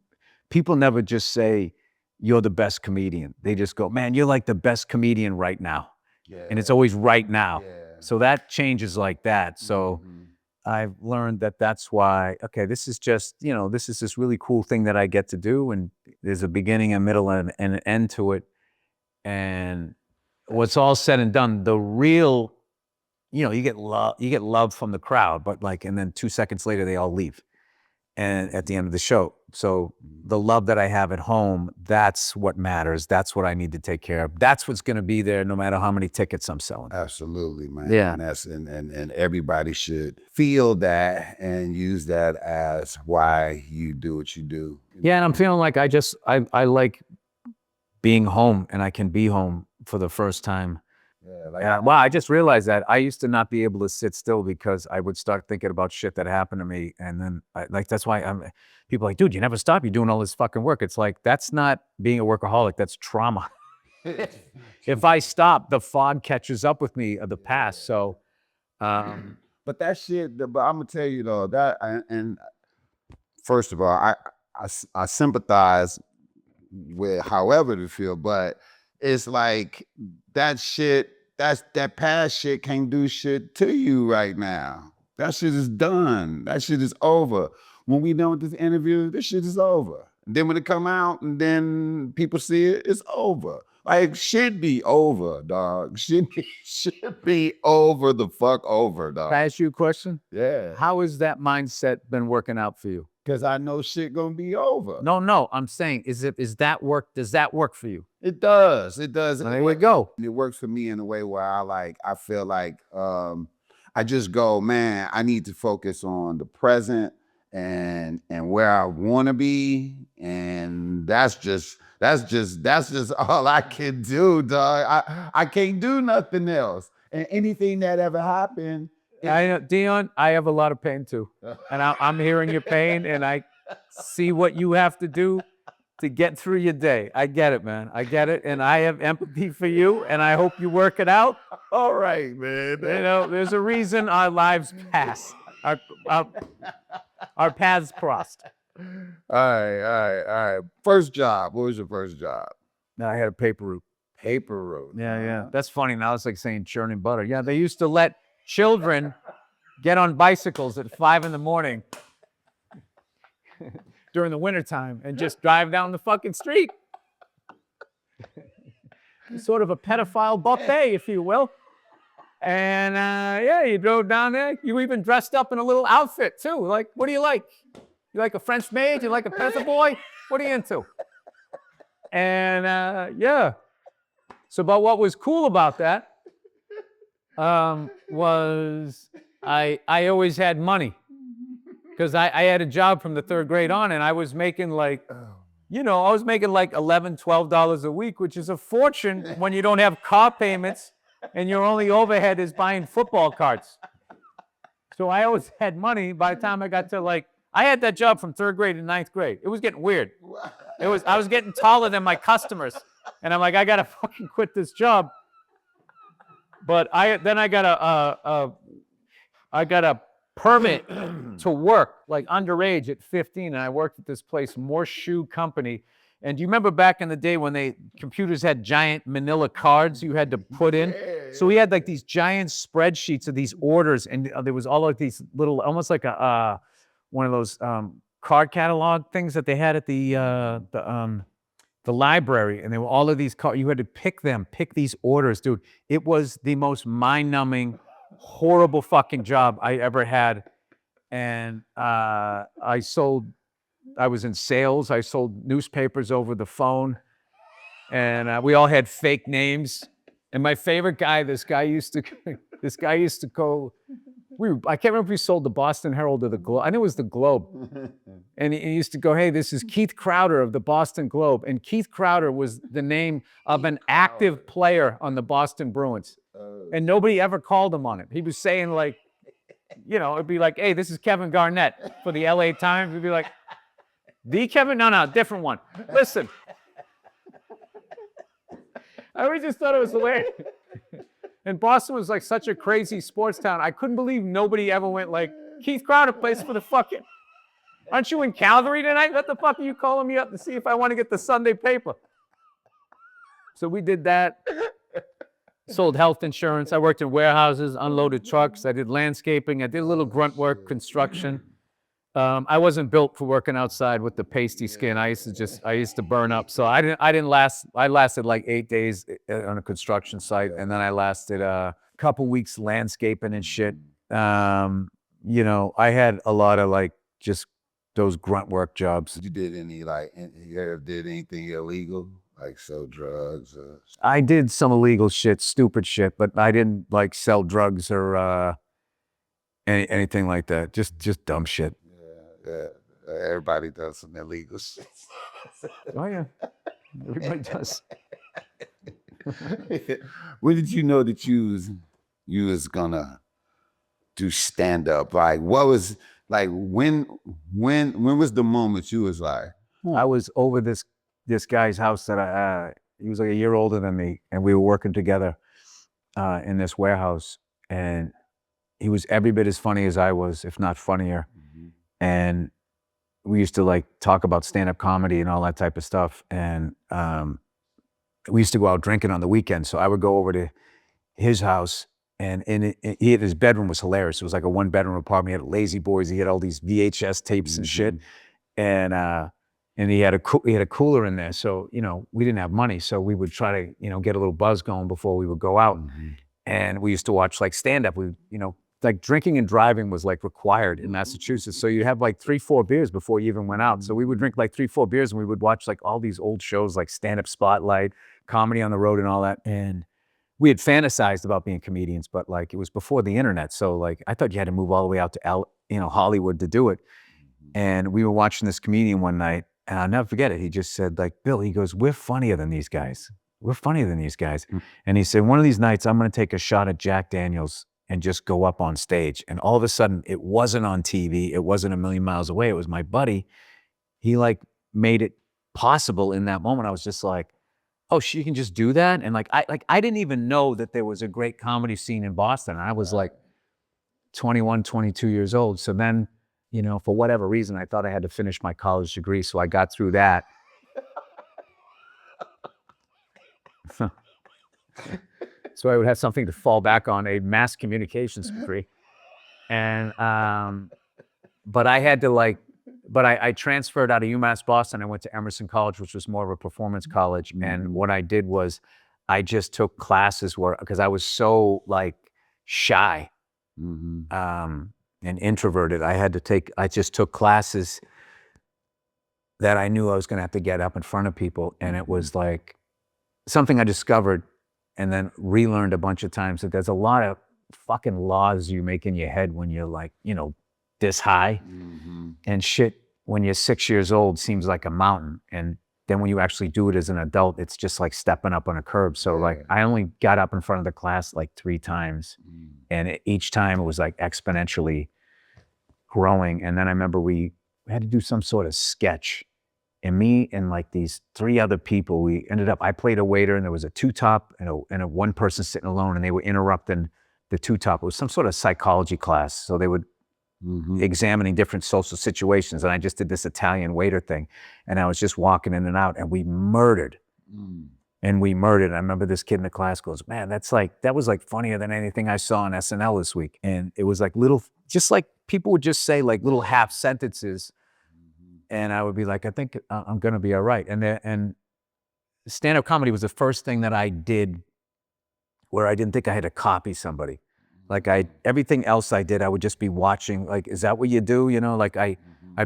people never just say, you're the best comedian, they just go, man, you're like the best comedian right now. Yeah. And it's always right now. Yeah. So that changes like that. So I've learned that that's why, okay, this is just, this is this really cool thing that I get to do. And there's a beginning, a middle, and an end to it. And what's all said and done, the real, you get love from the crowd, but like, and then 2 seconds later, they all leave. And at the end of the show. So the love that I have at home, that's what matters. That's what I need to take care of. That's what's going to be there no matter how many tickets I'm selling. Absolutely, man. Yeah. And that's, and everybody should feel that and use that as why you do what you do. Yeah. And I'm feeling like I like being home, and I can be home for the first time. Yeah, wow, I just realized that I used to not be able to sit still because I would start thinking about shit that happened to me. And then that's why people are like, dude, you never stop. You're doing all this fucking work. It's like, that's not being a workaholic. That's trauma. If I stop, the fog catches up with me of the past. So, but that shit, but I'm gonna tell you though, that, and first of all, I sympathize with however to feel, but it's like that shit, that past shit can't do shit to you right now. That shit is done. That shit is over. When we done with this interview, this shit is over. And then when it come out and then people see it, it's over. Like, should be over, dog. Should be over the fuck over, dog. Can I ask you a question? Yeah. How has that mindset been working out for you? Because I know shit gonna be over. No, I'm saying, does that work for you? It does. It does. There we go. It works for me in a way where I feel like I just go, man, I need to focus on the present and where I want to be, and that's just all I can do, dog. I can't do nothing else. And anything that ever happened, I know, Dion, I have a lot of pain too. And I'm hearing your pain, and I see what you have to do to get through your day. I get it, man. I get it. And I have empathy for you, and I hope you work it out. all right, man. You know, there's a reason our lives pass. Our paths crossed. All right. First job. What was your first job? No, I had a paper route. Paper route. Yeah. That's funny. Now it's like saying churning butter. Yeah, they used to let children get on bicycles at 5 a.m. during the wintertime and just drive down the fucking street. Sort of a pedophile buffet, if you will. And yeah, you drove down there. You even dressed up in a little outfit too. Like, what do you like? You like a French maid? You like a peasant boy? What are you into? And yeah. So, but what was cool about that was I always had money, because I had a job from the 3rd grade on, and I was making like, I was making like $11, $12 a week, which is a fortune when you don't have car payments and your only overhead is buying football cards. So I always had money. By the time I got to I had that job from 3rd grade to 9th grade. It was getting weird. I was getting taller than my customers, and I'm like, I gotta fucking quit this job. But I got a permit to work like underage at 15, and I worked at this place, Morse Shoe Company. And do you remember back in the day when computers had giant manila cards you had to put in? So we had like these giant spreadsheets of these orders, and there was all of these little, almost like one of those card catalog things that they had at the library, and there were all of these cards. You had to pick these orders, dude. It was the most mind-numbing, horrible fucking job I ever had. And I was in sales. I sold newspapers over the phone, and we all had fake names. And my favorite guy, this guy used to go. I can't remember if he sold the Boston Herald or the Globe. I know it was the Globe. And he used to go, hey, this is Keith Crowder of the Boston Globe. And Keith Crowder was the name of an active player on the Boston Bruins. And nobody ever called him on it. He was saying like, it'd be like, hey, this is Kevin Garnett for the LA Times. It'd be like, the Kevin? No, different one. Listen. I always just thought it was hilarious. And Boston was like such a crazy sports town. I couldn't believe nobody ever went like, Keith Crowder plays for the fucking, aren't you in Calgary tonight? What the fuck are you calling me up to see if I want to get the Sunday paper? So we did that. Sold health insurance. I worked in warehouses, unloaded trucks. I did landscaping. I did a little grunt work, construction. I wasn't built for working outside with the pasty skin. I used to burn up. So I didn't last. I lasted like 8 days on a construction site, and then I lasted a couple weeks landscaping and shit. I had a lot of like just those grunt work jobs. You did you ever did anything illegal? Like sell drugs? I did some illegal shit, stupid shit, but I didn't like sell drugs or anything like that. Just dumb shit. Yeah. Everybody does some illegal shit. Oh yeah, everybody does. When did you know that you was gonna do stand up? Like, what was like when was the moment you was like? I was over this guy's house that he was like a year older than me, and we were working together in this warehouse, and he was every bit as funny as I was, if not funnier. Mm-hmm. And we used to like talk about stand-up comedy and all that type of stuff. And we used to go out drinking on the weekends. So I would go over to his house, and his bedroom was hilarious. It was like a 1-bedroom apartment. He had Lazy Boys. He had all these VHS tapes and shit. And he had a cooler in there. So, we didn't have money. So we would try to, get a little buzz going before we would go out. Mm-hmm. And we used to watch like stand-up. We, like drinking and driving was like required in Massachusetts. So you'd have like 3-4 beers before you even went out. So we would drink like 3-4 beers and we would watch like all these old shows like Stand Up Spotlight, Comedy on the Road and all that. And we had fantasized about being comedians, but like it was before the internet. So like I thought you had to move all the way out to Hollywood to do it. And we were watching this comedian one night and I'll never forget it. He just said like, Bill, he goes, we're funnier than these guys. We're funnier than these guys. And he said, one of these nights I'm going to take a shot at Jack Daniels and just go up on stage. And all of a sudden it wasn't on TV. It wasn't a million miles away. It was my buddy. He like made it possible in that moment. I was just like, oh, she can just do that. And I didn't even know that there was a great comedy scene in Boston. I was like 21, 22 years old. So then, for whatever reason, I thought I had to finish my college degree. So I got through that. So I would have something to fall back on, a mass communications degree. And, but I had to I transferred out of UMass Boston. I went to Emerson College, which was more of a performance college. And what I did was I just took classes because I was so like shy and introverted. I just took classes that I knew I was going to have to get up in front of people. And it was like something I discovered and then relearned a bunch of times that there's a lot of fucking laws you make in your head when you're like, this high. And shit, when you're 6 years old, seems like a mountain. And then when you actually do it as an adult, it's just like stepping up on a curb. So like I only got up in front of the class like 3 times. And each time it was like exponentially growing. And then I remember we had to do some sort of sketch. And me and like these 3 other people, I played a waiter and there was a 2-top and a one person sitting alone and they were interrupting the 2-top. It was some sort of psychology class. So they would examining different social situations. And I just did this Italian waiter thing. And I was just walking in and out and we murdered. And we murdered. I remember this kid in the class goes, man, that was like funnier than anything I saw on SNL this week. And it was like just like people would just say like little half sentences. And I would be like, I think I'm going to be all right. And stand-up comedy was the first thing that I did where I didn't think I had to copy somebody. Like everything else I did, I would just be watching, like, is that what you do? Like I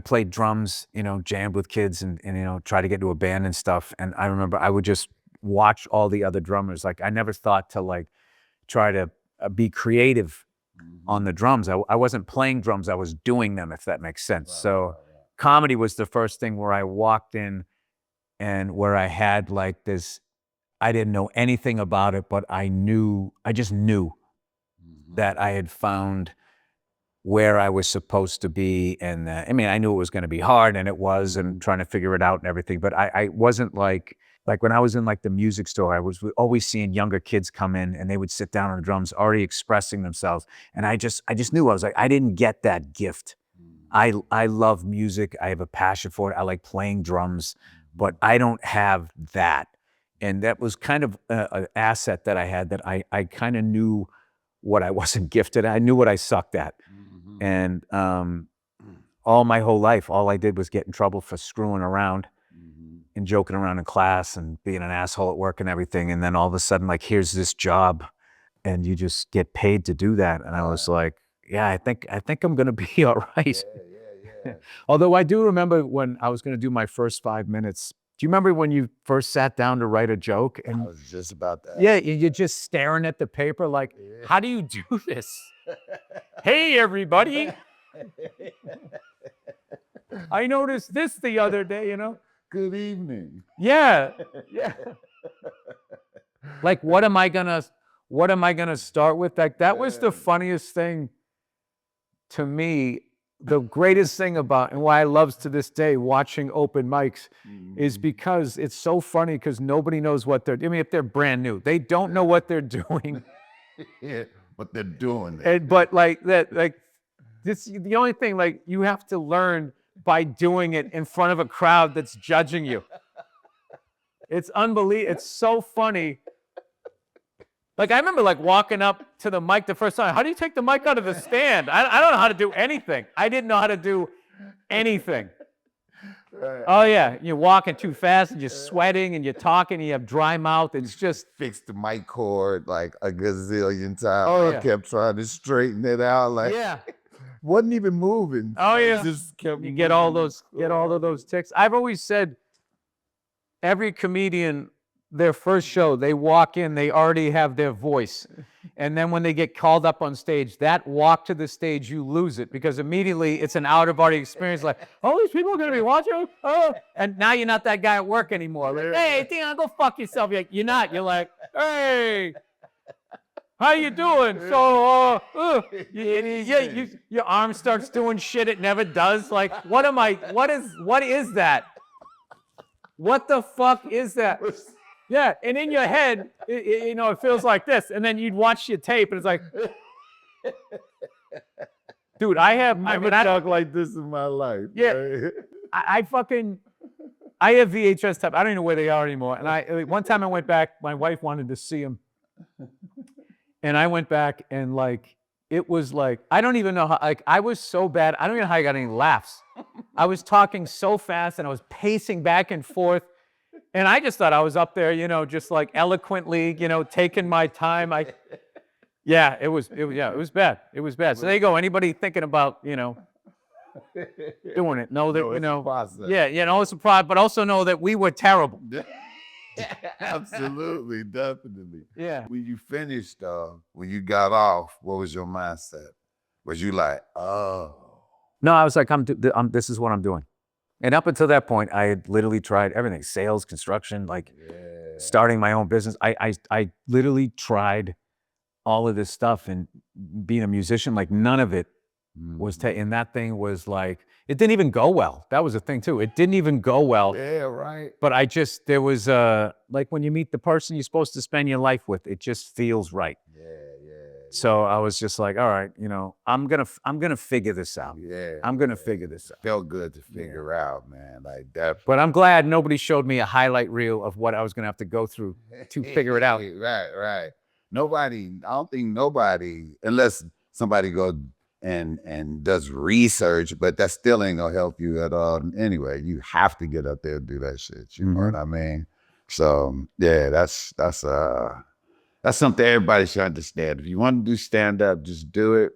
played drums, jammed with kids and try to get into a band and stuff. And I remember I would just watch all the other drummers. Like I never thought to like try to be creative on the drums. I wasn't playing drums, I was doing them, if that makes sense. So comedy was the first thing where I walked in and where I had like this, I didn't know anything about it, but I just knew that I had found where I was supposed to be. And I knew it was going to be hard, and it was, and trying to figure it out and everything. But I wasn't like when I was in like the music store, I was always seeing younger kids come in and they would sit down on the drums already expressing themselves. And I just knew, I was like, I didn't get that gift. I love music. I have a passion for it. I like playing drums, but I don't have that. And that was kind of an asset that I had, that I kind of knew what I wasn't gifted at. I knew what I sucked at. And all my whole life, all I did was get in trouble for screwing around and joking around in class and being an asshole at work and everything. And then all of a sudden, like, here's this job and you just get paid to do that. And I was like, yeah, I think I'm going to be all right. Yeah. Although I do remember when I was going to do my first 5 minutes. Do you remember when you first sat down to write a joke? And I was just about that. Yeah, you're just staring at the paper like, how do you do this? Hey, everybody. I noticed this the other day, Good evening. Yeah. Like, what am I gonna start with? Like, that was the funniest thing to me. The greatest thing about, and why I love to this day watching open mics, is because it's so funny, because nobody knows what they're doing. If they're brand new, they don't know what they're doing. Yeah, but they're doing it. But like that, like this, the only thing, like, you have to learn by doing it in front of a crowd that's judging you. It's unbelievable. It's so funny. Like, I remember like walking up to the mic the first time. How do you take the mic out of the stand? I don't know how to do anything. I didn't know how to do anything. Right. Oh yeah, you're walking too fast and you're sweating and you're talking and you have dry mouth. It's just Fixed the mic cord like a gazillion times. Oh, I yeah. kept trying to straighten it out. Like yeah. wasn't even moving. Oh Like, yeah. just kept You get all moving. of those ticks. I've always said every comedian, their first show, they walk in, they already have their voice. And then when they get called up on stage, that walk to the stage, you lose it because immediately it's an out of body experience. Like, oh, these people are going to be watching. Oh, and now you're not that guy at work anymore. Like, hey, Dion, go fuck yourself. You're not. You're like, hey, how you doing? So, your arm starts doing shit it never does. Like, what is that? What the fuck is that? Yeah, and in your head, it feels like this. And then you'd watch your tape, and it's like, dude, I Never talked like this in my life. Yeah. Right? I have VHS tape. I don't even know where they are anymore. And one time I went back, my wife wanted to see them. And I went back and it was like, I don't even know how, I was so bad. I don't even know how I got any laughs. I was talking so fast and I was pacing back and forth. And I just thought I was up there, just like eloquently, taking my time. It was bad. It was bad. So there you go. Anybody thinking about, doing it, know that, it's a process. it's a problem, but also know that we were terrible. Absolutely, definitely. Yeah. When you finished, when you got off, what was your mindset? Was you like, oh? No, I was like, this is what I'm doing. And up until that point, I had literally tried everything: sales, construction, starting my own business. I literally tried all of this stuff, and being a musician, none of it was. And that thing was it didn't even go well. That was the thing too. It didn't even go well. Yeah, right. But there was when you meet the person you're supposed to spend your life with, it just feels right. Yeah. So I was just like, all right, I'm gonna figure this out. Yeah. I'm gonna figure this out. Felt good to figure out, man. That. But I'm glad nobody showed me a highlight reel of what I was gonna have to go through to figure it out. Right. I don't think nobody, unless somebody goes and does research, but that still ain't gonna help you at all. Anyway, you have to get up there and do that shit. You know what I mean? So yeah, that's something everybody should understand. If you want to do stand up, just do it.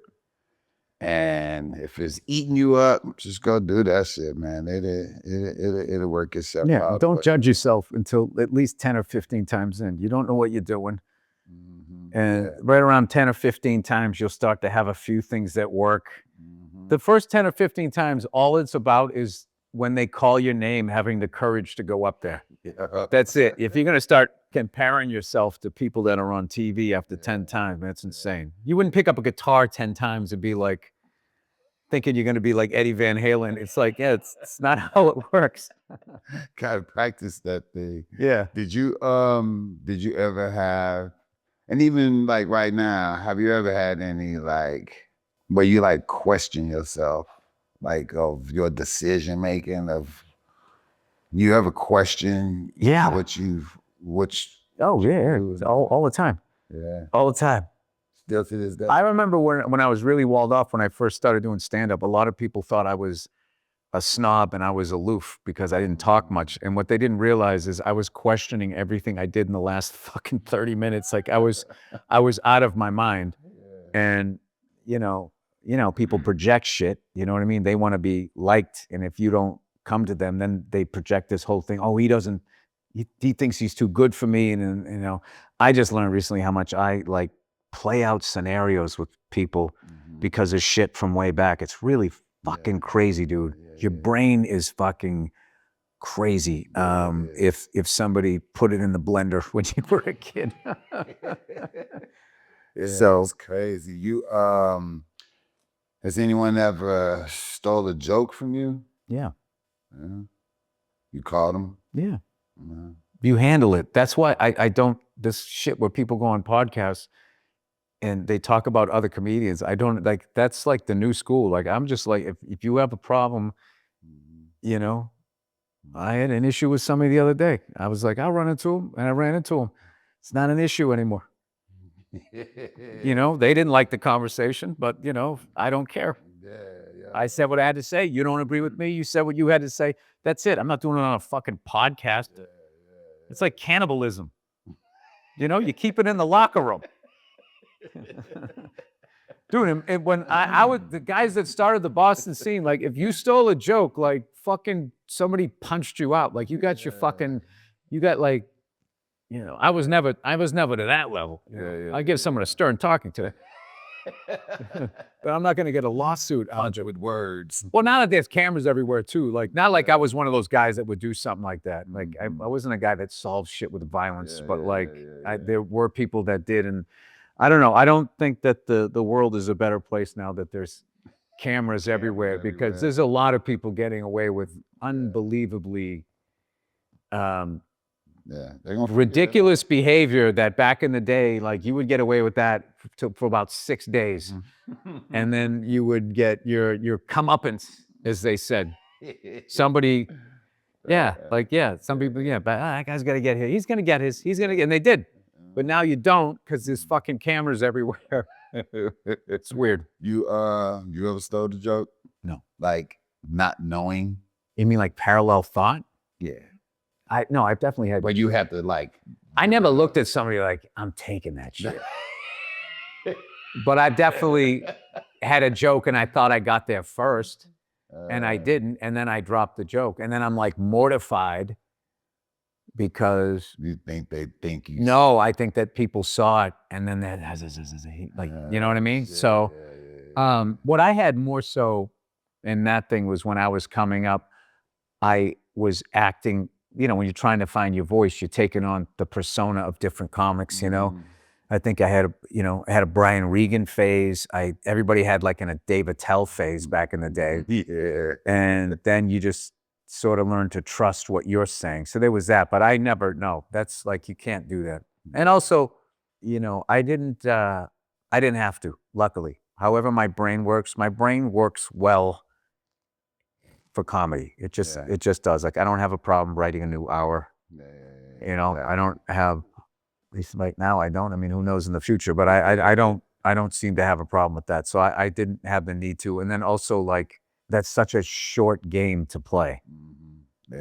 And if it's eating you up, just go do that shit, man. It'll work itself out. Yeah, don't judge yourself until at least 10 or 15 times in. You don't know what you're doing. And right around 10 or 15 times, you'll start to have a few things that work. The first 10 or 15 times, all it's about is when they call your name, having the courage to go up there. That's it. If you're going to start comparing yourself to people that are on TV after 10 times, that's insane. You wouldn't pick up a guitar 10 times and be thinking you're going to be like Eddie Van Halen. It's it's not how it works. Gotta practice that thing. Yeah. Did you ever have, and even right now, have you ever had any where you question yourself, of your decision making, of you ever question Oh yeah, all the time. Yeah. All the time. Still to this day. I remember when I was really walled off, when I first started doing stand-up, a lot of people thought I was a snob and I was aloof because I didn't talk much. And what they didn't realize is I was questioning everything I did in the last fucking 30 minutes. I was out of my mind. And people project shit, you know what I mean? They want to be liked. And if you don't come to them, then they project this whole thing. Oh, he thinks he's too good for me. And I just learned recently how much I play out scenarios with people because of shit from way back. It's really fucking crazy, dude. Your brain is fucking crazy. If somebody put it in the blender when you were a kid. So it's crazy. You has anyone ever stole a joke from you? Yeah. You caught them? Yeah. You handle it. That's why I don't, this shit where people go on podcasts and they talk about other comedians. I don't that's the new school. I'm just if you have a problem, I had an issue with somebody the other day. I was I'll run into him, and I ran into him. It's not an issue anymore. They didn't like the conversation, but I don't care. Yeah. I said what I had to say. You don't agree with me. You said what you had to say. That's it. I'm not doing it on a fucking podcast. It's like cannibalism. You know, you keep it in the locker room. Dude, and when I was, the guys that started the Boston scene, like if you stole a joke, like fucking somebody punched you out. Like you got your fucking, you got like, you know, I was never to that level. I give someone a stern talking to. But I'm not gonna get a lawsuit out with words. Well, now that there's cameras everywhere too, like not like I was one of those guys that would do something like that. Like I wasn't a guy that solved shit with violence, but like there were people that did, and I don't know. I don't think that the world is a better place now that there's cameras everywhere, because there's a lot of people getting away with unbelievably ridiculous behavior that back in the day, like you would get away with that for about 6 days. And then you would get your comeuppance, as they said. Somebody, some people, but that guy's got to get his. He's going to get his. He's going to get, and they did. But now you don't, because there's fucking cameras everywhere. It's weird. You ever stole the joke? No. Like not knowing? You mean like parallel thought? Yeah. No, I've definitely had. But you have to like. I never looked at somebody like, I'm taking that shit. But I definitely had a joke and I thought I got there first, and I didn't, and then I dropped the joke, and then I'm like mortified because you think they think you. No, I think that people saw it, and then that like, you know what I mean? So, what I had more so in that thing was when I was coming up, I was acting. You know, when you're trying to find your voice, you're taking on the persona of different comics. You know. I think I had a Brian Regan phase. Everybody had like a Dave Attell phase back in the day. Yeah. And then you just sort of learn to trust what you're saying. So there was that, but I never, no, that's like, you can't do that. And also, you know, I didn't have to, luckily. However my brain works well for comedy. It just does. Like, I don't have a problem writing a new hour. You know, I don't have, at least right now I don't. I mean, who knows in the future? But I don't seem to have a problem with that. So I didn't have the need to. And then also, like, that's such a short game to play.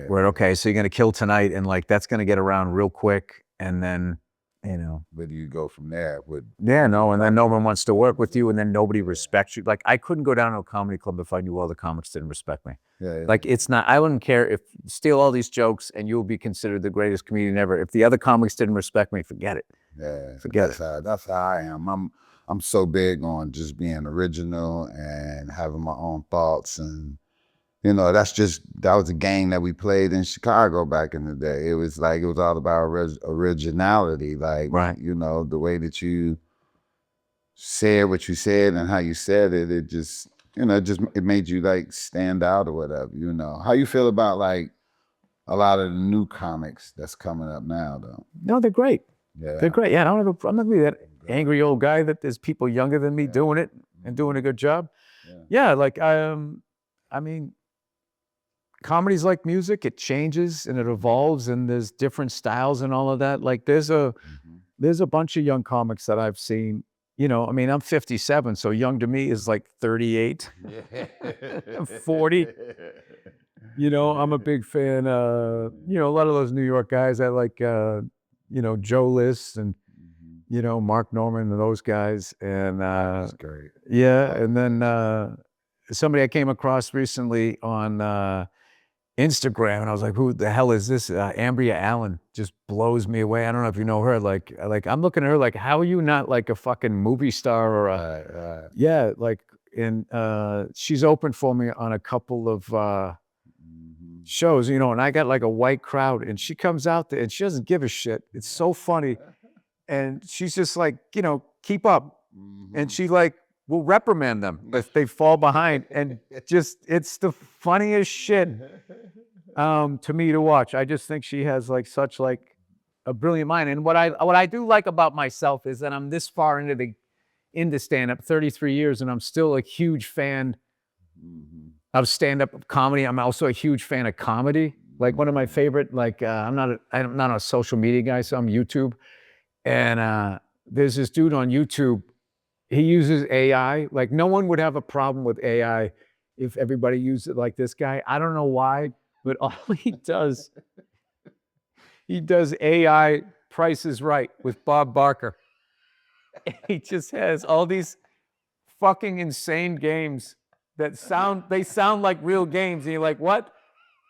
Where okay, so you're gonna kill tonight, and like that's gonna get around real quick, and then you know. Where do you go from there? And then no one wants to work with you, and then nobody respects you. Like I couldn't go down to a comedy club if I knew all the comics didn't respect me. Like it's not. I wouldn't care if you steal all these jokes and you'll be considered the greatest comedian ever. If the other comics didn't respect me, forget it. Forget it. That's how I am. I'm so big on just being original and having my own thoughts, and you know that was a game that we played in Chicago back in the day. It was all about originality, like you know the way that you said what you said and how you said it. It just it made you like stand out or whatever. You know how you feel about like a lot of the new comics that's coming up now, though. No, they're great. They're great. Yeah, I'm not gonna be that angry old guy that there's people younger than me doing it and doing a good job. Like I mean, comedy's like music. It changes and it evolves, and there's different styles and all of that. Like there's a bunch of young comics that I've seen. You know, I mean, I'm 57, so young to me is like 38, 40. You know, I'm a big fan. You know, a lot of those New York guys. I like, you know, Joe List and, you know, Mark Norman and those guys. And that's great. Yeah, and then somebody I came across recently on Instagram, and I was like, "Who the hell is this?" Ambria Allen just blows me away. I don't know if you know her. Like I'm looking at her like, how are you not like a fucking movie star or a like? And she's opened for me on a couple of shows, you know, and I got like a white crowd, and she comes out there and she doesn't give a shit. It's so funny, and she's just like, you know, keep up, and she like will reprimand them if they fall behind, and it's the funniest shit to me to watch. I just think she has like such like a brilliant mind. And what I do like about myself is that I'm this far into stand-up, 33 years, and I'm still a huge fan of stand-up comedy. I'm also a huge fan of comedy. Like one of my favorite, like I'm not a social media guy, so I'm YouTube, and there's this dude on YouTube. He uses AI. Like no one would have a problem with AI if everybody used it like this guy. I don't know why, but all he does AI Price is Right with Bob Barker. He just has all these fucking insane games that sound like real games. And you're like, what?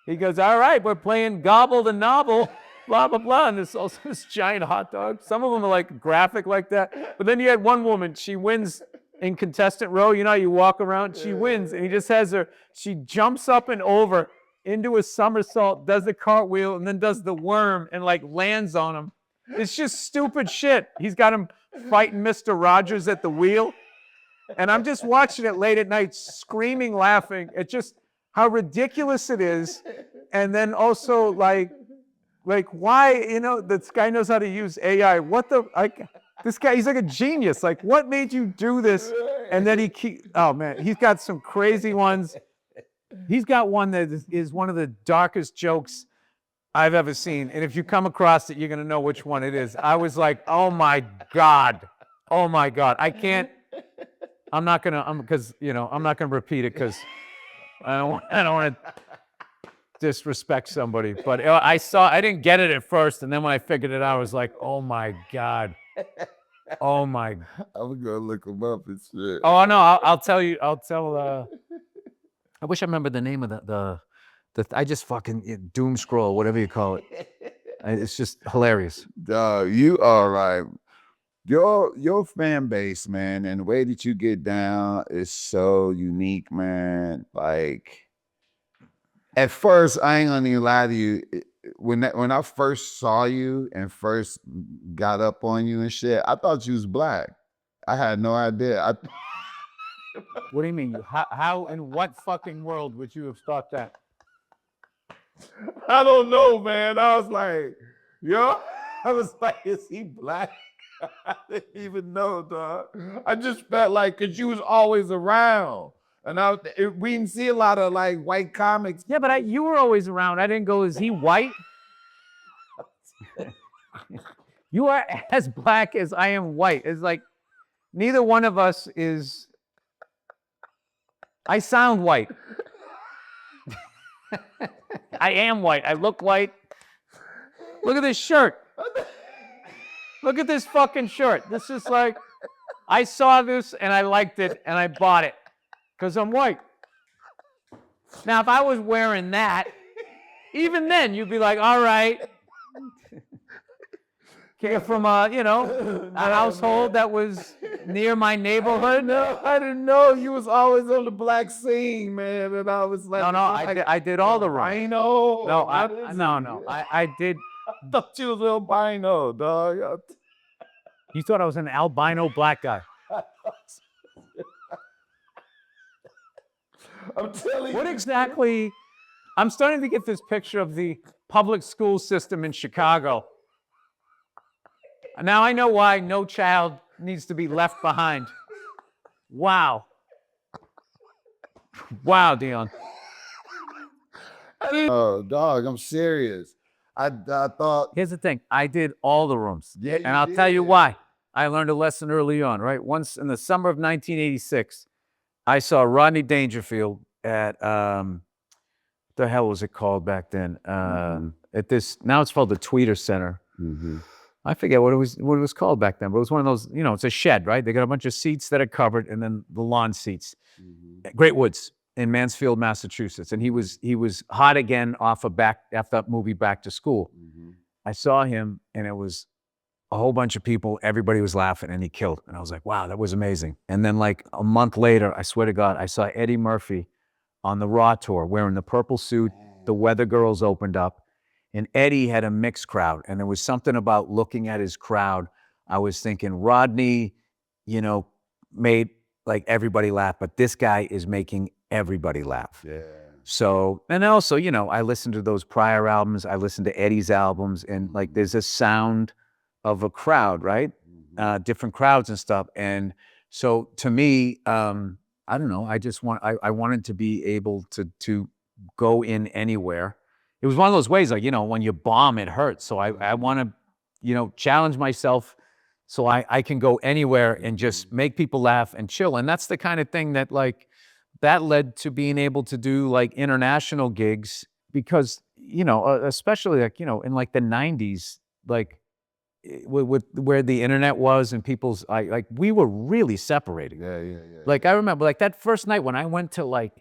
He goes, all right, we're playing Gobble the Nobble, blah, blah, blah. And there's also this giant hot dog. Some of them are like graphic like that. But then you had one woman, she wins in contestant row. You know how you walk around? She wins. And he just has her, she jumps up and over into a somersault, does the cartwheel, and then does the worm and like lands on him. It's just stupid shit. He's got him fighting Mr. Rogers at the wheel. And I'm just watching it late at night, screaming, laughing at just how ridiculous it is. And then also like why, this guy knows how to use AI. This guy, he's like a genius. Like, what made you do this? And then oh man, he's got some crazy ones. He's got one that is one of the darkest jokes I've ever seen. And if you come across it, you're going to know which one it is. I was like, oh my God. Oh my God. I'm not going to repeat it because I don't want to disrespect somebody. But I didn't get it at first. And then when I figured it out, I was like, oh my God. Oh my. I'm gonna look him up and shit. Oh no, I'll tell you. I wish I remember the name of the I just fucking doom scroll, whatever you call it. It's just hilarious. Dog, you are like your fan base, man, and the way that you get down is so unique, man. Like at first, I ain't gonna even lie to you. When I first saw you and first got up on you and shit, I thought you was black. I had no idea. What do you mean? How in what fucking world would you have thought that? I don't know, man. I was like, is he black? I didn't even know, dog. I just felt like, because you was always around. And we didn't see a lot of like white comics. Yeah, but you were always around. I didn't go, is he white? You are as black as I am white. It's like neither one of us is. I sound white. I am white. I look white. Look at this shirt. Look at this fucking shirt. This is like, I saw this and I liked it and I bought it because I'm white. Now, if I was wearing that, even then you'd be like, all right. Came from a household that was near my neighborhood. No, I didn't know you was always on the black scene, man. And I was like, no, I did all the wrong. I know. No, I did. I thought you was a albino, dog. You thought I was an albino black guy. I'm telling you. What exactly? I'm starting to get this picture of the public school system in Chicago. Now I know why no child needs to be left behind. Wow. Wow, Dion. Oh, dog, I'm serious. I thought. Here's the thing. I did all the rooms. Yeah, and I'll tell you why. I learned a lesson early on, right? Once in the summer of 1986, I saw Rodney Dangerfield at, the hell was it called back then? At this, now it's called the Tweeter Center. Mm-hmm. I forget what it was called back then, but it was one of those, it's a shed, right? They got a bunch of seats that are covered and then the lawn seats. Mm-hmm. Great Woods in Mansfield, Massachusetts. And he was hot again after that movie Back to School. Mm-hmm. I saw him and it was a whole bunch of people, everybody was laughing and he killed. And I was like, wow, that was amazing. And then like a month later, I swear to God, I saw Eddie Murphy on the Raw tour wearing the purple suit. The Weather Girls opened up. And Eddie had a mixed crowd. And there was something about looking at his crowd. I was thinking, Rodney, made like everybody laugh, but this guy is making everybody laugh. Yeah. So, and also, I listened to those prior albums. I listened to Eddie's albums and like there's a sound of a crowd, right? Mm-hmm. Different crowds and stuff. And so to me, I don't know, I wanted to be able to go in anywhere. It was one of those ways, like, when you bomb, it hurts. So I want to, challenge myself so I can go anywhere and just make people laugh and chill. And that's the kind of thing that, like, that led to being able to do like international gigs because, especially like, in like the 90s, like with where the internet was and people's, like we were really separated. Yeah. Like I remember like that first night when I went to like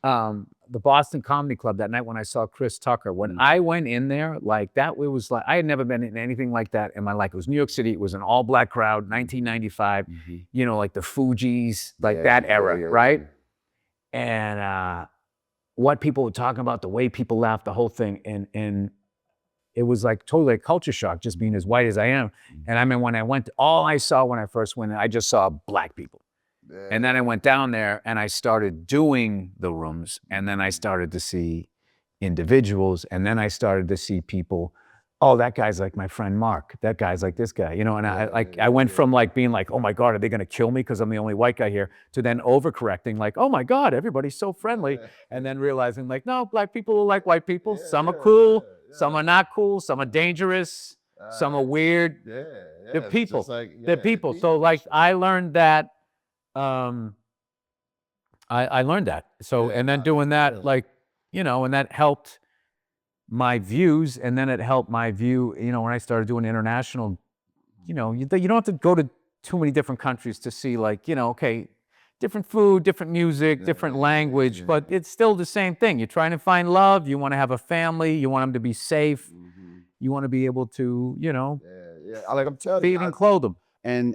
the Boston Comedy Club that night when I saw Chris Tucker. When I went in there, like that, it was like I had never been in anything like that in my life. It was New York City. It was an all-black crowd, 1995. Like the Fugees, like that era, right? And what people were talking about, the way people laughed, the whole thing, and it was like totally a culture shock, just being as white as I am. And I mean, when I went, all I saw when I first went, I just saw black people. And then I went down there and I started doing the rooms, and then I started to see individuals, and then I started to see people, oh, that guy's like my friend Mark, that guy's like this guy, and I went from like being like, oh my God, are they gonna kill me because I'm the only white guy here, to then overcorrecting like, oh my God, everybody's so friendly, and then realizing like, no, black people are like white people, some are cool, some are not cool, some are dangerous, some are weird. They're people. They're people. So like I learned that. I learned that. So, and then doing that, like, and that helped my views. And then it helped my view, when I started doing international, you don't have to go to too many different countries to see like, okay, different food, different music, different language, but it's still the same thing. You're trying to find love. You want to have a family. You want them to be safe. You want to be able to, Like I'm telling feed and clothe them. And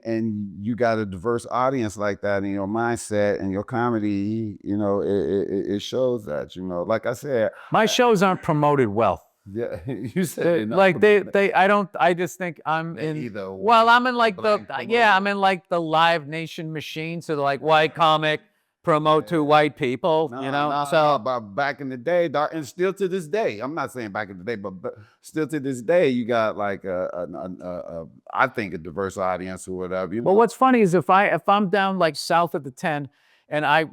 you got a diverse audience like that in your mindset and your comedy, it shows that, like I said, my shows aren't promoted well. Yeah, you said like I just think I'm in either. Well, I'm in like I'm in like the Live Nation machine. So like white comic promote to white people, but back in the day, and still to this day, I'm not saying back in the day, but still to this day, you got like I think a diverse audience or whatever. Well, what's funny is if I'm down like south of the 10 and I,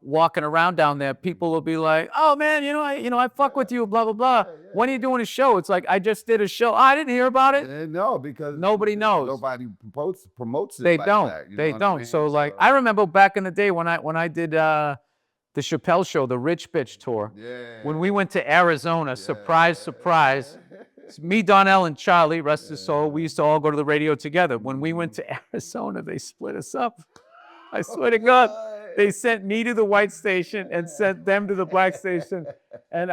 walking around down there, people will be like, "Oh man, I fuck with you, blah blah blah. When are you doing a show?" It's like I just did a show. I didn't hear about it. No, because nobody knows. Nobody promotes it. They like don't. That, they don't. So like, I remember back in the day when I did the Chappelle Show, the Rich Bitch tour. When we went to Arizona, surprise. It's me, Donnell, and Charlie, rest his soul. We used to all go to the radio together. When we went to Arizona, they split us up. I swear to God. They sent me to the white station and sent them to the black station. And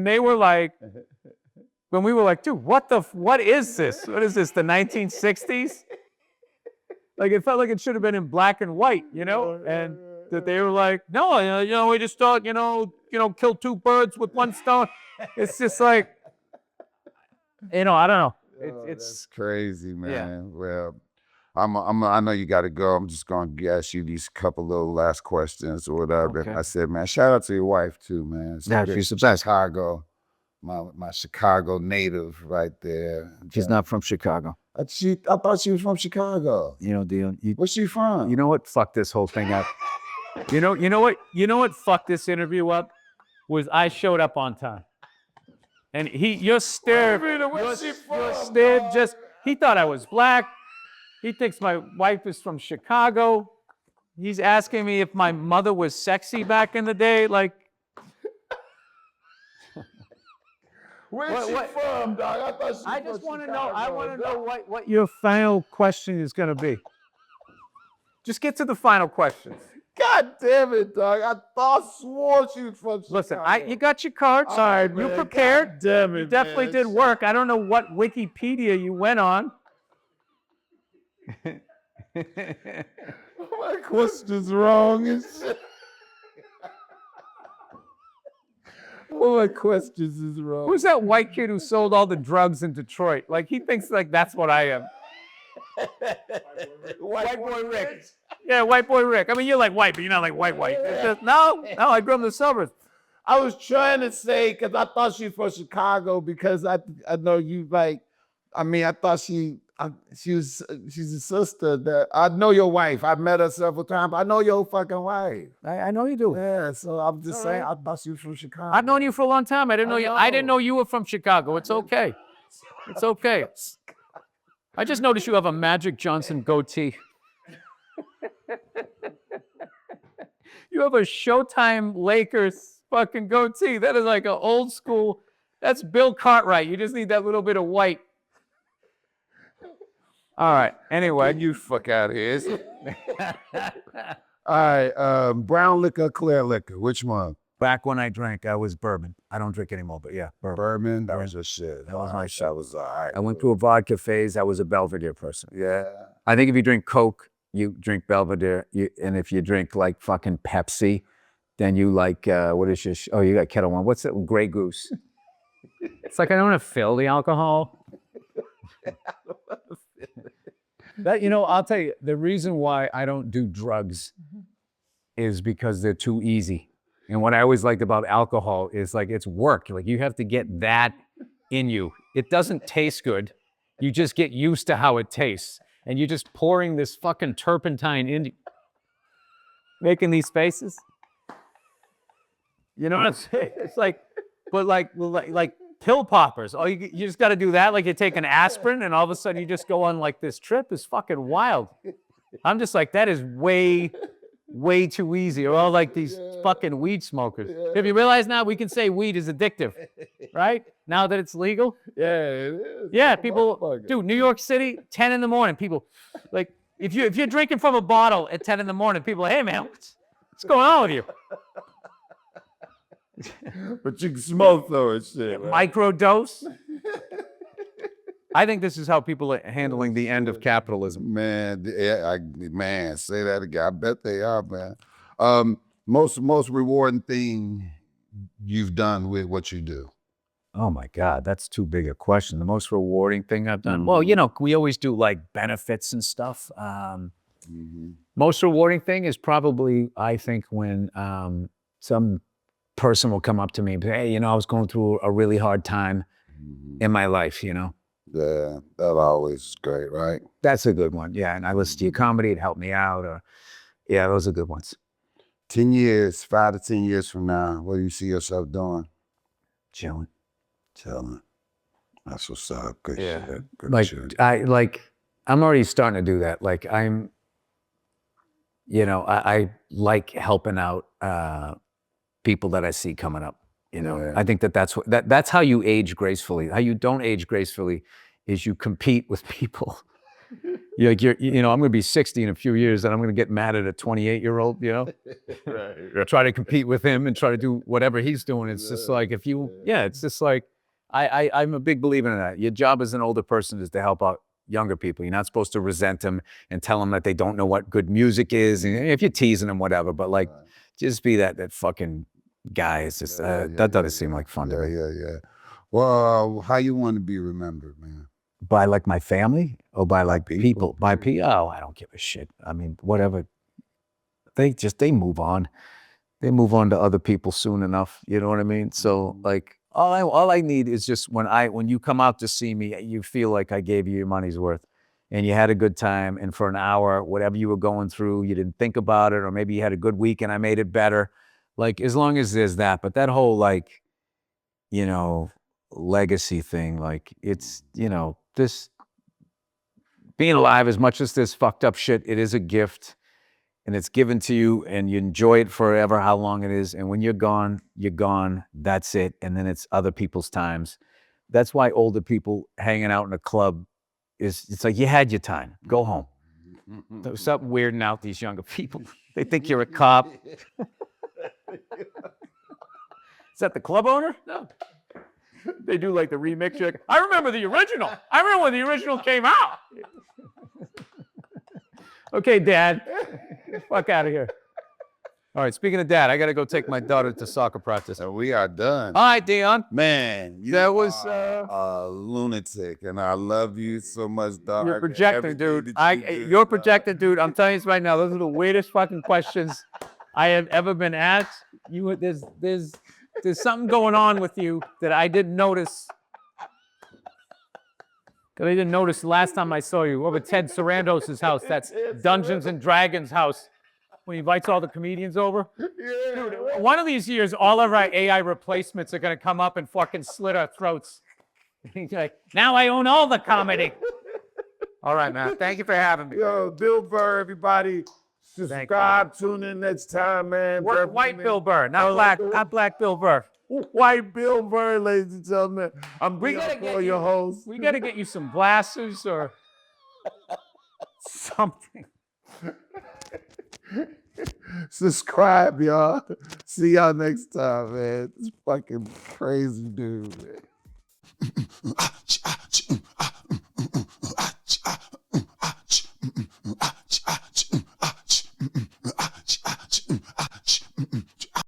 they were like, when we were like, dude, what is this? What is this, the 1960s? Like, it felt like it should have been in black and white, And that they were like, no, we just thought, kill two birds with one stone. It's just like, I don't know. It's crazy, man. Yeah. Well, I know you got to go. I'm just going to ask you these couple little last questions or whatever. Okay. I said, man, shout out to your wife too, man. She's Chicago, my Chicago native right there. She's not from Chicago. I thought she was from Chicago. Dion. Where's she from? You know what? Fuck this whole thing up. You know what fucked this interview up? Was I showed up on time. And your stare just, he thought I was black. He thinks my wife is from Chicago. He's asking me if my mother was sexy back in the day. Like, where's she from, dog? I just want to know. I want to know what your final question is going to be. Just get to the final questions. God damn it, dog! Swore she was from Chicago. Listen, you got your cards. All right, you man. prepared. God damn it, you definitely man. did work. I don't know what Wikipedia you went on. My question's wrong and shit. My questions is wrong. Who's that white kid who sold all the drugs in Detroit? Like, he thinks like that's what I am. White boy Rick. Yeah, white boy Rick. I mean, you're like white, but you're not like white. It's just, no, I grew up in the suburbs. I was trying to say, because I thought she was from Chicago, because I know you like, I thought she's a sister that, I know your wife. I've met her several times. I know your fucking wife. I know you do. Yeah, so I'm just saying, I thought she was from Chicago. I've known you for a long time. I didn't know you were from Chicago. It's okay. It's okay. I just noticed you have a Magic Johnson goatee. You have a Showtime Lakers fucking goatee. That is like an old school. That's Bill Cartwright. You just need that little bit of white. All right. Anyway, You fuck out of here. All right. Brown liquor, clear liquor. Which one? back when I drank, I was bourbon. I don't drink anymore, but yeah, bourbon. Bourbon. That was your shit. That was my shit. That was all right. I went through a vodka phase. I was a Belvedere person. Yeah. I think if you drink Coke, you drink Belvedere, and if you drink like fucking Pepsi, then you like what is your? Oh, you got Kettle One. What's it? Grey Goose. It's like I don't want to fill the alcohol. That I'll tell you the reason why I don't do drugs is because they're too easy. And what I always liked about alcohol is like it's work. Like you have to get that in you. It doesn't taste good. You just get used to how it tastes. And you're just pouring this fucking turpentine into making these faces. You know what I'm saying? It's like, but like pill poppers. Oh, you just got to do that. Like you take an aspirin and all of a sudden you just go on like this trip is fucking wild. I'm just like, that is way too easy. Or all like these fucking weed smokers. Have you realized now we can say weed is addictive, right? Now that it's legal? Yeah, it is. Yeah, people, dude, New York City, 10 in the morning, people, like, if you're drinking from a bottle at 10 in the morning, people are, hey, man, what's going on with you? But you can smoke though and shit. Right? Microdose? I think this is how people are handling the end of capitalism. Man, man, say that again. I bet they are, man. Most rewarding thing you've done with what you do? Oh my God, that's too big a question. The most rewarding thing I've done? Well, we always do like benefits and stuff. Most rewarding thing is probably, I think, when some person will come up to me and say, hey, I was going through a really hard time in my life, Yeah, that always is great, right? That's a good one. Yeah, and I listen to your comedy, it helped me out. Or yeah, those are good ones. 10 years, 5 to 10 years from now, what do you see yourself doing? Chilling. That's what's up. Good shit. Good like shit. I'm already starting to do that. Like I'm, I like helping out people that I see coming up. I think that's how you age gracefully. How you don't age gracefully is you compete with people. I'm going to be 60 in a few years, and I'm going to get mad at a 28-year-old. Right. Try to compete with him and try to do whatever he's doing. It's just like it's just like I'm a big believer in that. Your job as an older person is to help out younger people. You're not supposed to resent them and tell them that they don't know what good music is. And if you're teasing them, whatever. But like, just be that fucking guy. It's just that doesn't seem like fun to me. Yeah. Well, how you want to be remembered, man? By like my family or by like people? By people. people? Oh, I don't give a shit. I mean, whatever. They move on. They move on to other people soon enough. You know what I mean? So like, all I need is just when you come out to see me, you feel like I gave you your money's worth, and you had a good time. And for an hour, whatever you were going through, you didn't think about it, or maybe you had a good week and I made it better. Like as long as there's that, but that whole like, legacy thing, like it's this being alive, as much as this fucked up shit, it is a gift. And it's given to you and you enjoy it forever, how long it is. And when you're gone, that's it. And then it's other people's times. That's why older people hanging out in a club it's like you had your time, go home. There's something weirding out these younger people. They think you're a cop. Is that the club owner? No. They do like the remix. You're like, I remember the original. I remember when the original came out. Okay, Dad. Fuck out of here. All right, speaking of Dad, I got to go take my daughter to soccer practice. So we are done. All right, Dion. Man, you that was a lunatic, and I love you so much, dog. You're projecting, dude. You're projecting, dude. I'm telling you this right now. Those are the weirdest fucking questions I have ever been asked. There's something going on with you that I didn't notice. Because I didn't notice the last time I saw you over Ted Sarandos' house. That's Dungeons and Dragons house. When he invites all the comedians over. Dude, one of these years, all of our AI replacements are going to come up and fucking slit our throats. He's like, now I own all the comedy. All right, man. Thank you for having me. Yo, Bill Burr, everybody. Subscribe, tune in next time, man. White Bill Burr, not black Bill Burr. White Bill Burr, ladies and gentlemen. I'm your host. We got to get you some glasses or something. Subscribe, y'all. See y'all next time, man. This fucking crazy dude, man.